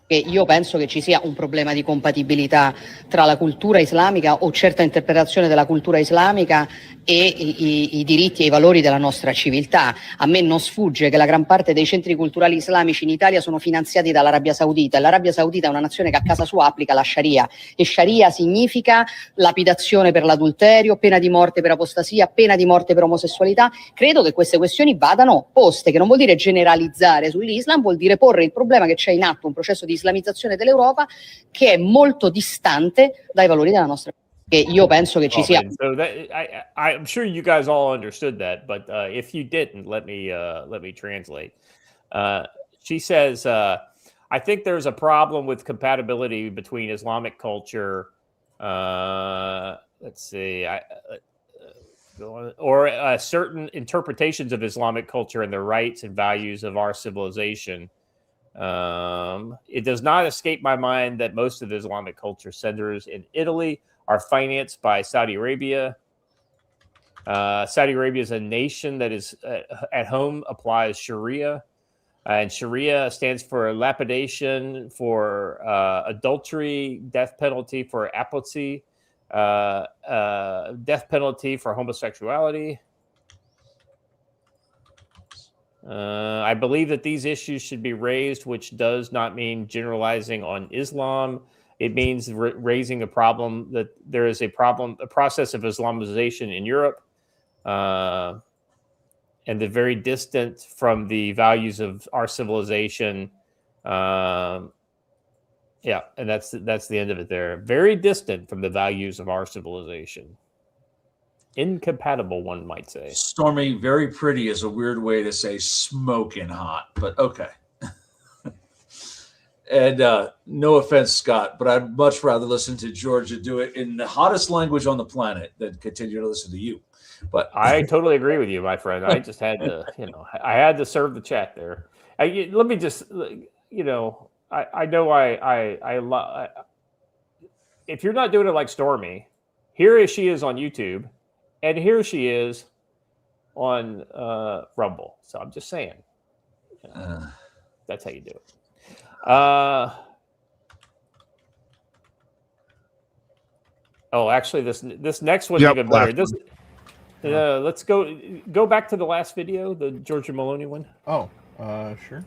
Io penso che ci sia un problema di compatibilità tra la cultura islamica o certa interpretazione della cultura islamica e i diritti e i valori della nostra civiltà. A me non sfugge che la gran parte dei centri culturali islamici in Italia sono finanziati dall'Arabia Saudita, e l'Arabia Saudita è una nazione che a casa sua applica la Sharia, e Sharia significa lapidazione per l'adulterio, pena di morte per apostasia, pena di morte per omosessualità. Credo che queste questioni vadano poste, che non vuol dire generalizzare sull'Islam, vuol dire porre il problema che c'è in atto un processo di islamizzazione dell'Europa che è molto distante dai valori della nostra. Io penso che ci sia. So I'm sure you guys all understood that, but if you didn't, let me translate. She says, I think there's a problem with compatibility between Islamic culture. Let's see, or certain interpretations of Islamic culture and the rights and values of our civilization. It does not escape my mind that most of the Islamic culture centers in Italy are financed by Saudi Arabia. Saudi Arabia is a nation that is at home applies Sharia, and Sharia stands for lapidation, for adultery, death penalty for apostasy, death penalty for homosexuality. I believe that these issues should be raised, which does not mean generalizing on Islam. It means raising a problem that there is a process of Islamization in Europe, and they're very distant from the values of our civilization. And that's the end of it there. Very distant from the values of our civilization. Incompatible, one might say. Stormy, very pretty is a weird way to say smoking hot, but okay. And no offense, Scott, but I'd much rather listen to Georgia do it in the hottest language on the planet than continue to listen to you. But I totally agree with you, my friend. I just had to, I had to serve the chat there. Let me just, I know if you're not doing it like Stormy, here she is on YouTube, and here she is on Rumble. So I'm just saying, that's how you do it. Actually, this next one's even better. Let's go back to the last video, the Giorgia Meloni one. Oh, sure.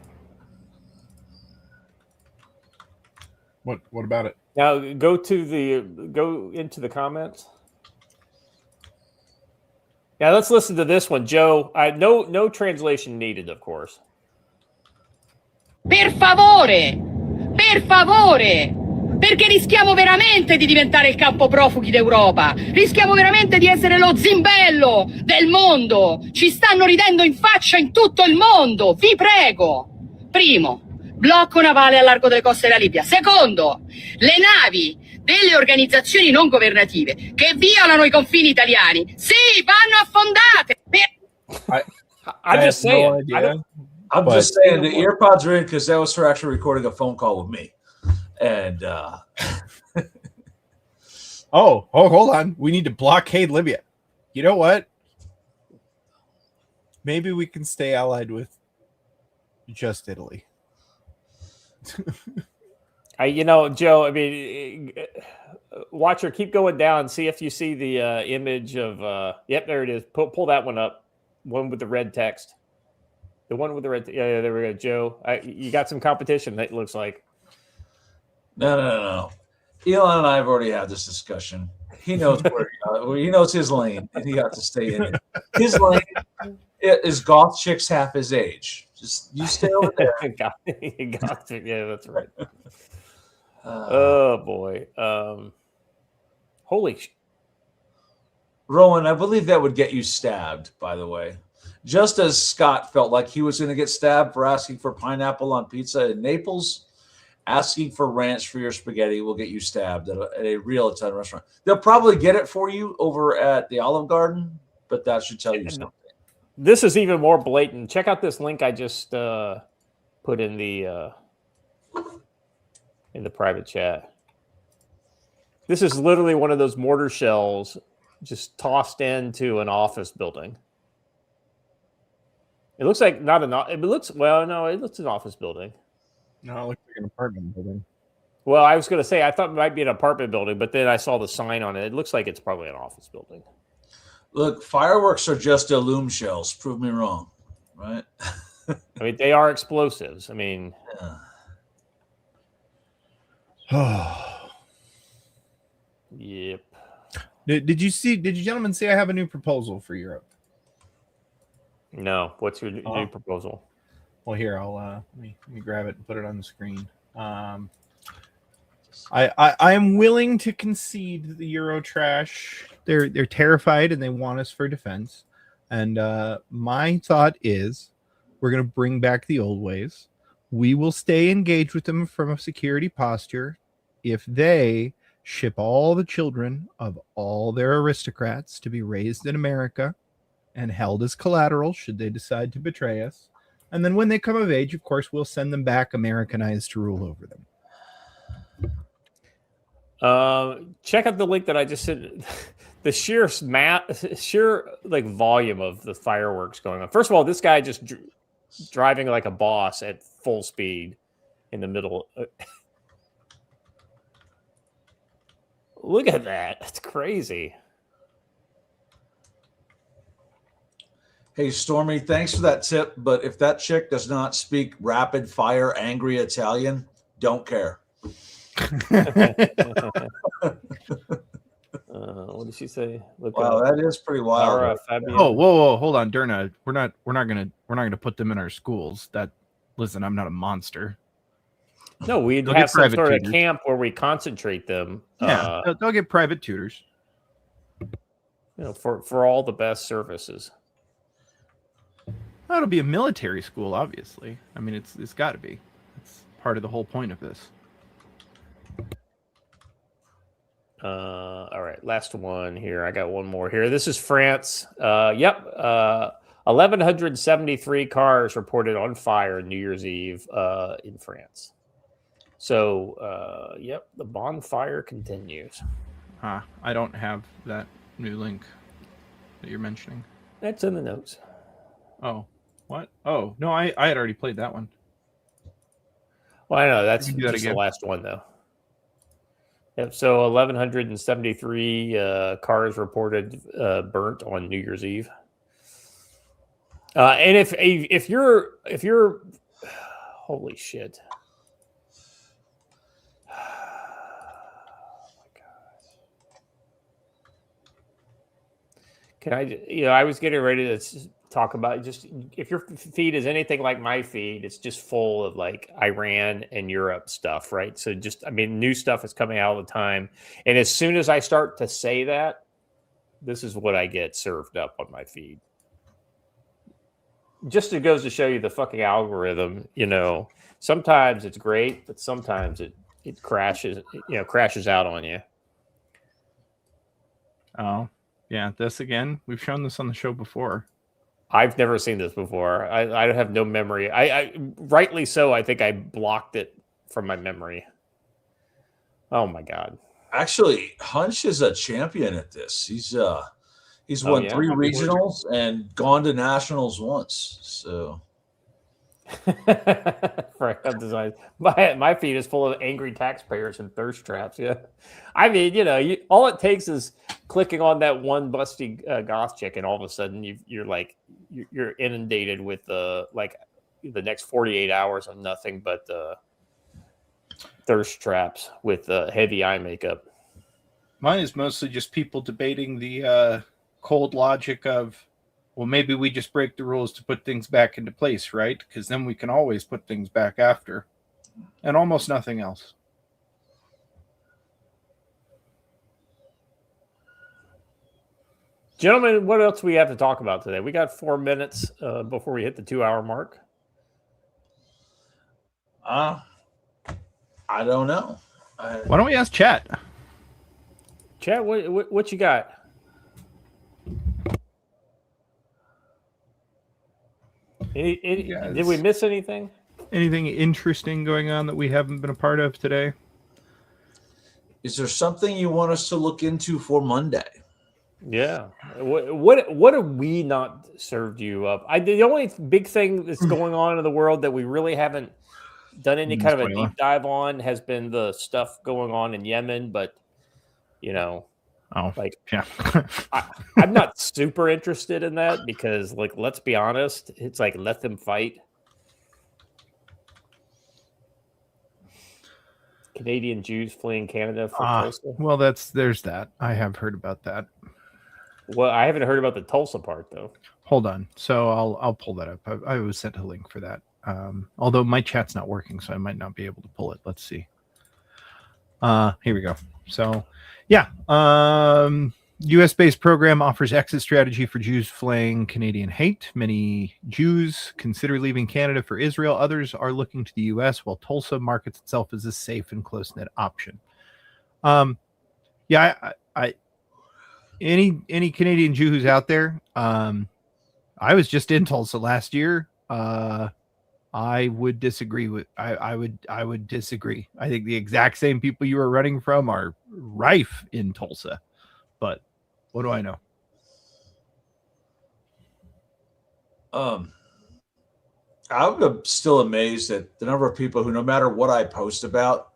What about it? Now go into the comments. Now let's listen to this one, Joe. No translation needed, of course. Per favore, perché rischiamo veramente di diventare il campo profughi d'Europa, rischiamo veramente di essere lo zimbello del mondo, ci stanno ridendo in faccia in tutto il mondo, vi prego. Primo, blocco navale al largo delle coste della Libia. Secondo, le navi delle organizzazioni non governative che violano i confini italiani, sì, vanno affondate. I'm just saying. I'm just saying the earpods are in because that was her actually recording a phone call with me. And hold on. We need to blockade Libya. You know what? Maybe we can stay allied with just Italy. Joe, I mean, Watcher, keep going down. See if you see the image of. Yep, there it is. Pull that one up. one with the red text. The one with the red. Yeah, there we go, Joe. You got some competition. It looks like. No. Elon and I have already had this discussion. He knows where he knows his lane, and he got to stay in it. His lane is goth chicks half his age. Just you stay over there. Yeah, that's right. Oh boy. Holy. Rowan, I believe that would get you stabbed. By the way, just as Scott felt like he was going to get stabbed for asking for pineapple on pizza in Naples. Asking for ranch for your spaghetti will get you stabbed at a real Italian restaurant. They'll probably get it for you over at the Olive Garden, but that should tell you something. This is even more blatant. Check out this link I just put in the private chat. This is literally one of those mortar shells just tossed into an office building. It looks like not an. It looks no, it looks an office building. No, it looks like an apartment building. Well, I was going to say, I thought it might be an apartment building, but then I saw the sign on it. It looks like it's probably an office building. Look, fireworks are just illume shells. Prove me wrong, right? I mean, they are explosives. I mean, yep. Did you gentlemen see I have a new proposal for Europe? No. What's your new proposal? Well, here I'll let me grab it and put it on the screen. I am willing to concede the Euro trash. They're terrified and they want us for defense. And my thought is, we're going to bring back the old ways. We will stay engaged with them from a security posture if they ship all the children of all their aristocrats to be raised in America and held as collateral should they decide to betray us. And then when they come of age, of course, we'll send them back Americanized to rule over them. Check out the link that I just sent. The sheer volume of the fireworks going on. First of all, this guy just driving like a boss at full speed in the middle. Look at that. That's crazy. Hey, Stormy, thanks for that tip. But if that chick does not speak rapid fire, angry Italian, don't care. What did she say? Wow, that is pretty wild. Whoa, hold on, Derna. We're not gonna put them in our schools. Listen, I'm not a monster. No, we'd have some sort of camp where we concentrate them. Yeah, they'll get private tutors. For all the best services. That'll be a military school, obviously. I mean, it's got to be. It's part of the whole point of this. All right, last one here. I got one more here. This is France. 1,173 cars reported on fire New Year's Eve in France. So, the bonfire continues. I don't have that new link that you're mentioning. That's in the notes. Oh, what? Oh, no, I had already played that one. Well, I know that's just the last one, though. Yep. So 1,173 cars reported burnt on New Year's Eve. And if you're holy shit. Can I was getting ready to talk about just if your feed is anything like my feed, it's just full of like Iran and Europe stuff, right? So new stuff is coming out all the time. And as soon as I start to say that, this is what I get served up on my feed. Just it goes to show you the fucking algorithm, sometimes it's great, but sometimes it crashes out on you. Oh. Yeah, this again. We've shown this on the show before. I've never seen this before. I have no memory. I rightly so. I think I blocked it from my memory. Oh my god! Actually, Hunch is a champion at this. He's won 3 regionals and gone to nationals once. So My feed is full of angry taxpayers and thirst traps. Yeah, I mean, all it takes is clicking on that one busty goth chick, and all of a sudden you're inundated with the next 48 hours of nothing but thirst traps with heavy eye makeup. Mine is mostly just people debating the cold logic of, well, maybe we just break the rules to put things back into place, right? Because then we can always put things back after. And almost nothing else. Gentlemen, what else do we have to talk about today? We got 4 minutes before we hit the 2-hour mark. I don't know. Why don't we ask Chat? Chat, what you got? Did we miss anything? Anything interesting going on that we haven't been a part of today? Is there something you want us to look into for Monday? Yeah. What have we not served you up? The only big thing that's going on in the world that we really haven't done any kind of a deep dive on has been the stuff going on in Yemen, but yeah. I'm not super interested in that because, let's be honest, it's let them fight. Canadian Jews fleeing Canada for Tulsa. Well, there's that. I have heard about that. Well, I haven't heard about the Tulsa part though. Hold on. So I'll pull that up. I was sent a link for that. Although my chat's not working, so I might not be able to pull it. Let's see. Here we go. So, yeah. U.S.-based program offers exit strategy for Jews fleeing Canadian hate. Many Jews consider leaving Canada for Israel. Others are looking to the U.S., while Tulsa markets itself as a safe and close-knit option. Any Canadian Jew who's out there, I was just in Tulsa last year. I would disagree with. I would disagree. I think the exact same people you are running from are rife in Tulsa. But what do I know? I'm still amazed at the number of people who, no matter what I post about,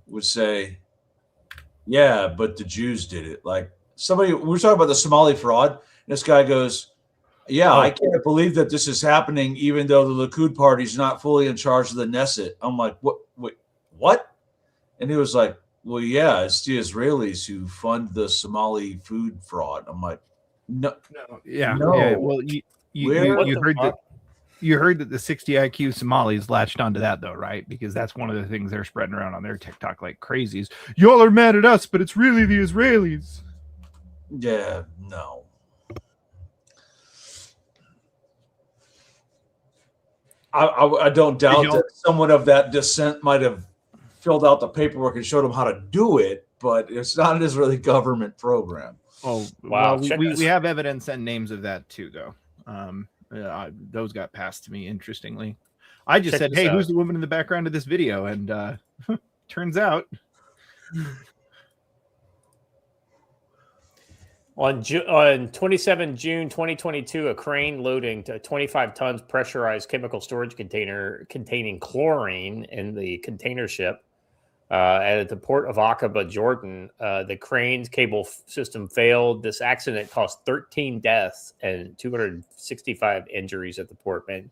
would say, "Yeah, but the Jews did it." Like somebody, we were talking about the Somali fraud. And this guy goes, "Yeah, I can't believe that this is happening, even though the Likud party is not fully in charge of the Knesset." I'm like, "What? Wait, what?" And he was like, "Well, yeah, it's the Israelis who fund the Somali food fraud." I'm like, "No, yeah. Well, you heard that the 60 IQ Somalis latched onto that, though, right? Because that's one of the things they're spreading around on their TikTok like crazies. Y'all are mad at us, but it's really the Israelis. Yeah, no. I don't doubt that someone of that descent might have filled out the paperwork and showed them how to do it, but it's not an Israeli government program. Oh, wow. Well, we have evidence and names of that too, though. Those got passed to me, interestingly. I just said, "Hey, who's the woman in the background of this video?" And turns out. On 27 June 2022, a crane loading to 25 tons pressurized chemical storage container containing chlorine in the container ship at the port of Aqaba, Jordan. The crane's cable system failed. This accident caused 13 deaths and 265 injuries at the port. Man,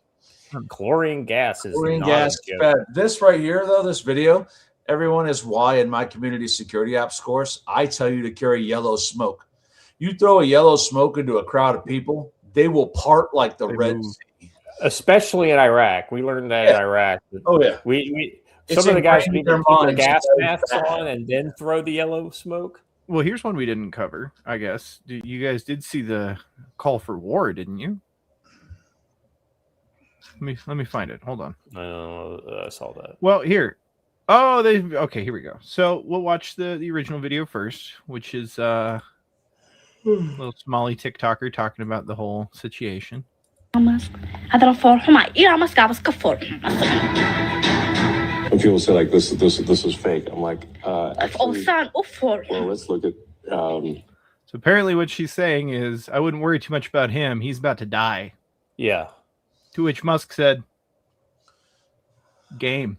chlorine gas is bad. This right here, though, this video, everyone is why in my community security apps course, I tell you to carry yellow smoke. You throw a yellow smoke into a crowd of people, they will part like the Red Sea. Especially in Iraq. We learned that in Iraq. Oh, yeah. Some of the guys need to keep their gas masks on and then throw the yellow smoke. Well, here's one we didn't cover, I guess. You guys did see the call for war, didn't you? Let me find it. Hold on. I saw that. Well, here. Oh, okay, here we go. So we'll watch the original video first, which is a little Somali TikToker talking about the whole situation. And people say like this is fake. I'm like, actually, well, let's look at. So apparently, what she's saying is, I wouldn't worry too much about him. He's about to die. Yeah. To which Musk said, Game.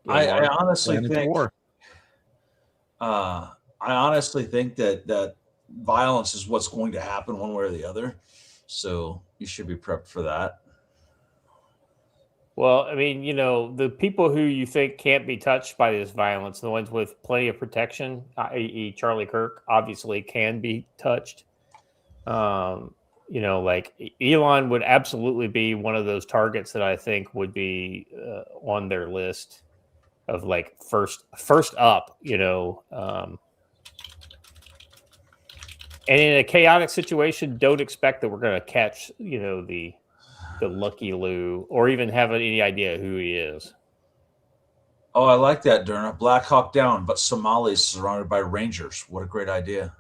I honestly Planets think. war. I honestly think that violence is what's going to happen one way or the other. So you should be prepped for that. Well, I mean, the people who you think can't be touched by this violence, the ones with plenty of protection, i.e., Charlie Kirk, obviously can be touched. Like Elon would absolutely be one of those targets that I think would be on their list of like first up. And in a chaotic situation, don't expect that we're going to catch, the Lucky Lou or even have any idea who he is. Oh, I like that, Derna. Black Hawk Down, but Somalis surrounded by Rangers. What a great idea.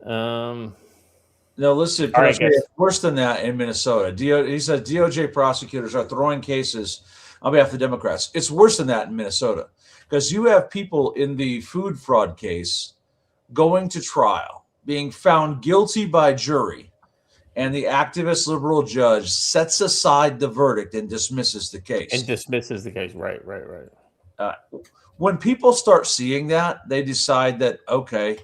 No, listen, it's worse than that in Minnesota. He says DOJ prosecutors are throwing cases on behalf of the Democrats. It's worse than that in Minnesota because you have people in the food fraud case going to trial, being found guilty by jury, and the activist liberal judge sets aside the verdict and dismisses the case. Right. When people start seeing that, they decide that, okay,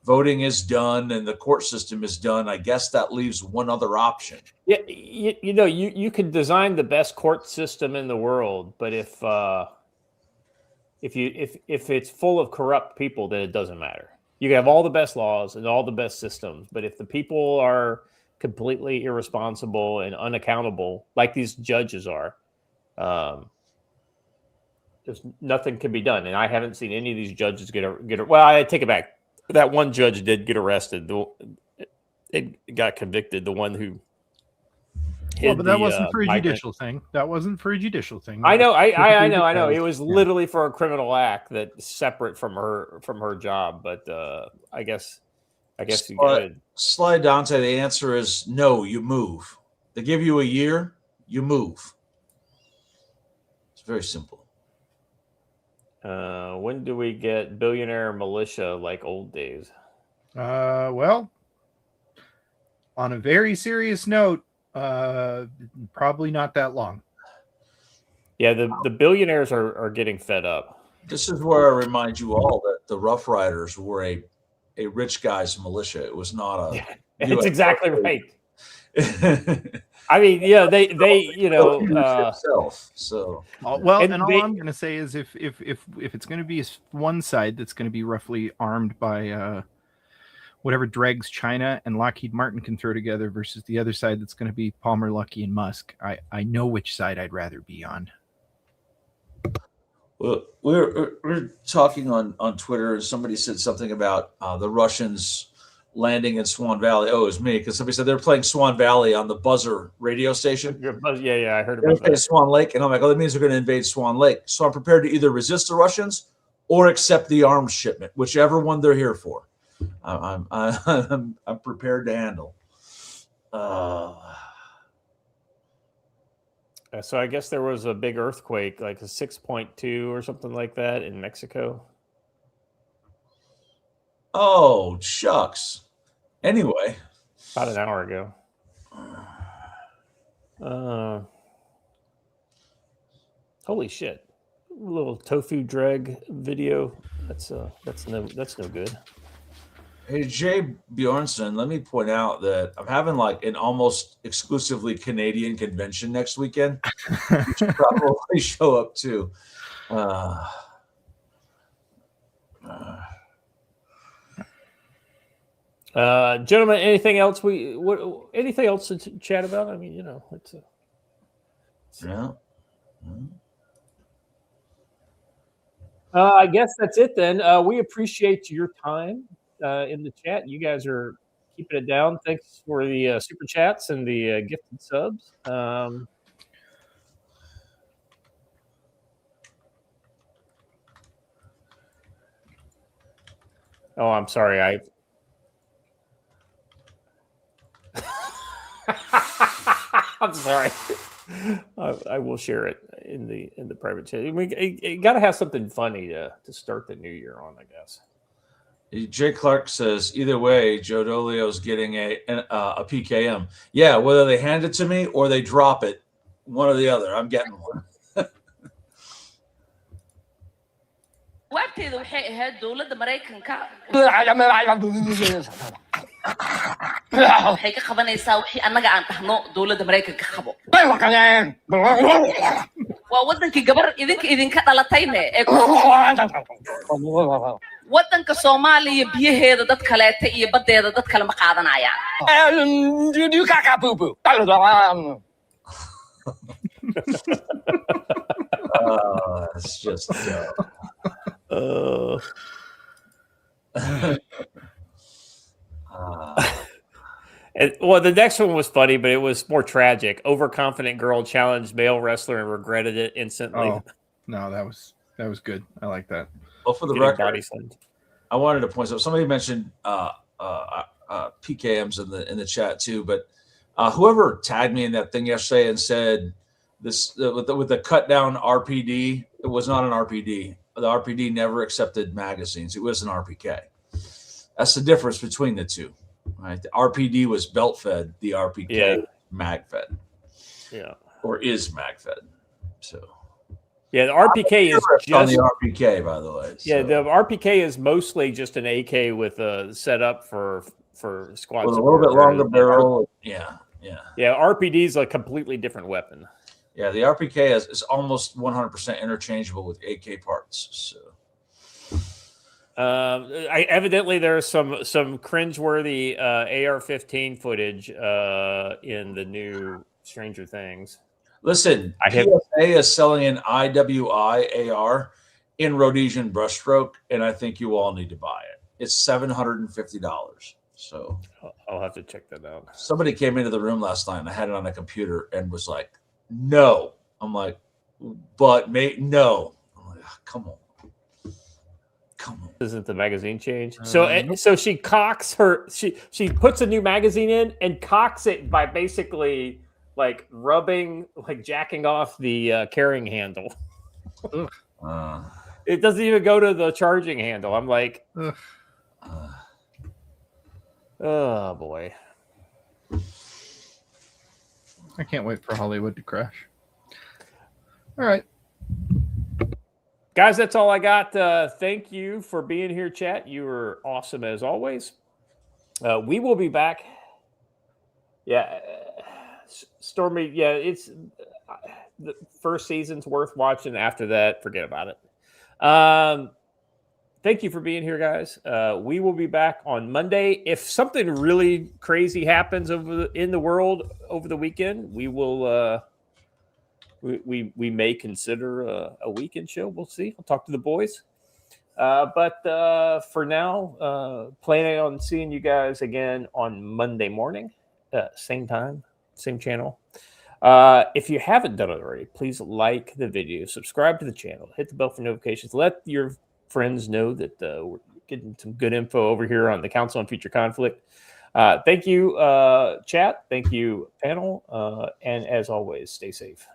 voting is done and the court system is done. I guess that leaves one other option. Yeah, you could design the best court system in the world, but if it's full of corrupt people, then it doesn't matter. You can have all the best laws and all the best systems, but if the people are completely irresponsible and unaccountable, like these judges are, there's nothing can be done. And I haven't seen any of these judges get. Well, I take it back. That one judge did get arrested. It got convicted. The one who. But that wasn't for a judicial thing. That wasn't for a judicial thing. I know. I know. It was literally for a criminal act that's separate from her job. But I guess you could. Sly Dante, the answer is no. You move. They give you a year. You move. It's very simple. When do we get billionaire militia like old days? Well, on a very serious note, probably not that long. Yeah, the billionaires are getting fed up. This is where I remind you all that the Rough Riders were a rich guy's militia. It was not a. That's exactly right. I mean, yeah, they so well, and all I'm going to say is if it's going to be one side that's going to be roughly armed by whatever dregs China and Lockheed Martin can throw together versus the other side that's going to be Palmer, Luckey, and Musk, I know which side I'd rather be on. Well, we're talking on Twitter, and somebody said something about the Russians landing in Swan Valley. Oh, it was me, because somebody said they're playing Swan Valley on the Buzzer radio station. Yeah, I heard about that. Swan Lake, and I'm like, oh, that means they're going to invade Swan Lake. So I'm prepared to either resist the Russians or accept the arms shipment, whichever one they're here for. I'm prepared to handle. So I guess there was a big earthquake, like a 6.2 or something like that in Mexico. Oh, shucks. Anyway. About an hour ago. Holy shit. A little tofu dreg video. That's no good. Hey, Jay Bjornson, let me point out that I'm having like an almost exclusively Canadian convention next weekend. You should probably show up too. Gentlemen, anything else anything else to chat about? I mean, it's yeah. I guess that's it then. We appreciate your time in the chat. You guys are keeping it down. Thanks for the super chats and the gifted subs. Oh, I'm sorry. I'm sorry. I will share it in the private chat. We got to have something funny to start the new year on, I guess. Jay Clark says, either way, Joe Dolio's getting a PKM. Yeah, whether they hand it to me or they drop it, one or the other, I'm getting one. jawaabteedu waxay ahayd dowladda Mareykanka waxay ka qabanaysaa wixii annaga aan dhahno dowladda Mareykanka qabo waa wadankii gabar idinka dhalatayne ee wadanka Soomaaliya biyaheeda dad kaleeta iyo badeeda dad kale ma qaadanayaan It's just well, the next one was funny, but it was more tragic. Overconfident girl challenged male wrestler and regretted it instantly. Oh, no, that was good. I like that. Well, for the record, I wanted to point out somebody mentioned PKMs in the chat too, but whoever tagged me in that thing yesterday and said this with the cut down RPD, it was not an RPD. The RPD never accepted magazines. It was an RPK. That's the difference between the two. Right? The RPD was belt fed. The RPK mag fed. Yeah. Or is mag fed. So. Yeah, the RPK is just on the RPK, by the way. Yeah, the RPK is mostly just an AK with a setup for squad. With a little bit longer barrel. Yeah. RPD is a completely different weapon. Yeah, the RPK is almost 100% interchangeable with AK parts. So. Evidently there's some cringeworthy AR-15 footage in the new Stranger Things. Listen, PSA is selling an IWI AR in Rhodesian brushstroke, and I think you all need to buy it. It's $750. So I'll have to check that out. Somebody came into the room last night and I had it on a computer and was like, no. I'm like, but mate, no. I'm like, oh, come on. Isn't the magazine change? So she cocks her. She puts a new magazine in and cocks it by basically like rubbing, like jacking off the carrying handle. It doesn't even go to the charging handle. I'm like, oh boy. I can't wait for Hollywood to crash. All right. Guys, that's all I got. Thank you for being here, chat. You were awesome as always. We will be back. Yeah. Stormy, yeah, it's the first season's worth watching. After that, forget about it. Thank you for being here, guys. We will be back on Monday. If something really crazy happens in the world over the weekend, we will we may consider a weekend show. We'll see. I'll talk to the boys. But for now, planning on seeing you guys again on Monday morning, same time, same channel. If you haven't done it already, please like the video, subscribe to the channel, hit the bell for notifications. Let your friends know that we're getting some good info over here on the Council on Future Conflict. Thank you, chat. Thank you, panel. And as always, stay safe.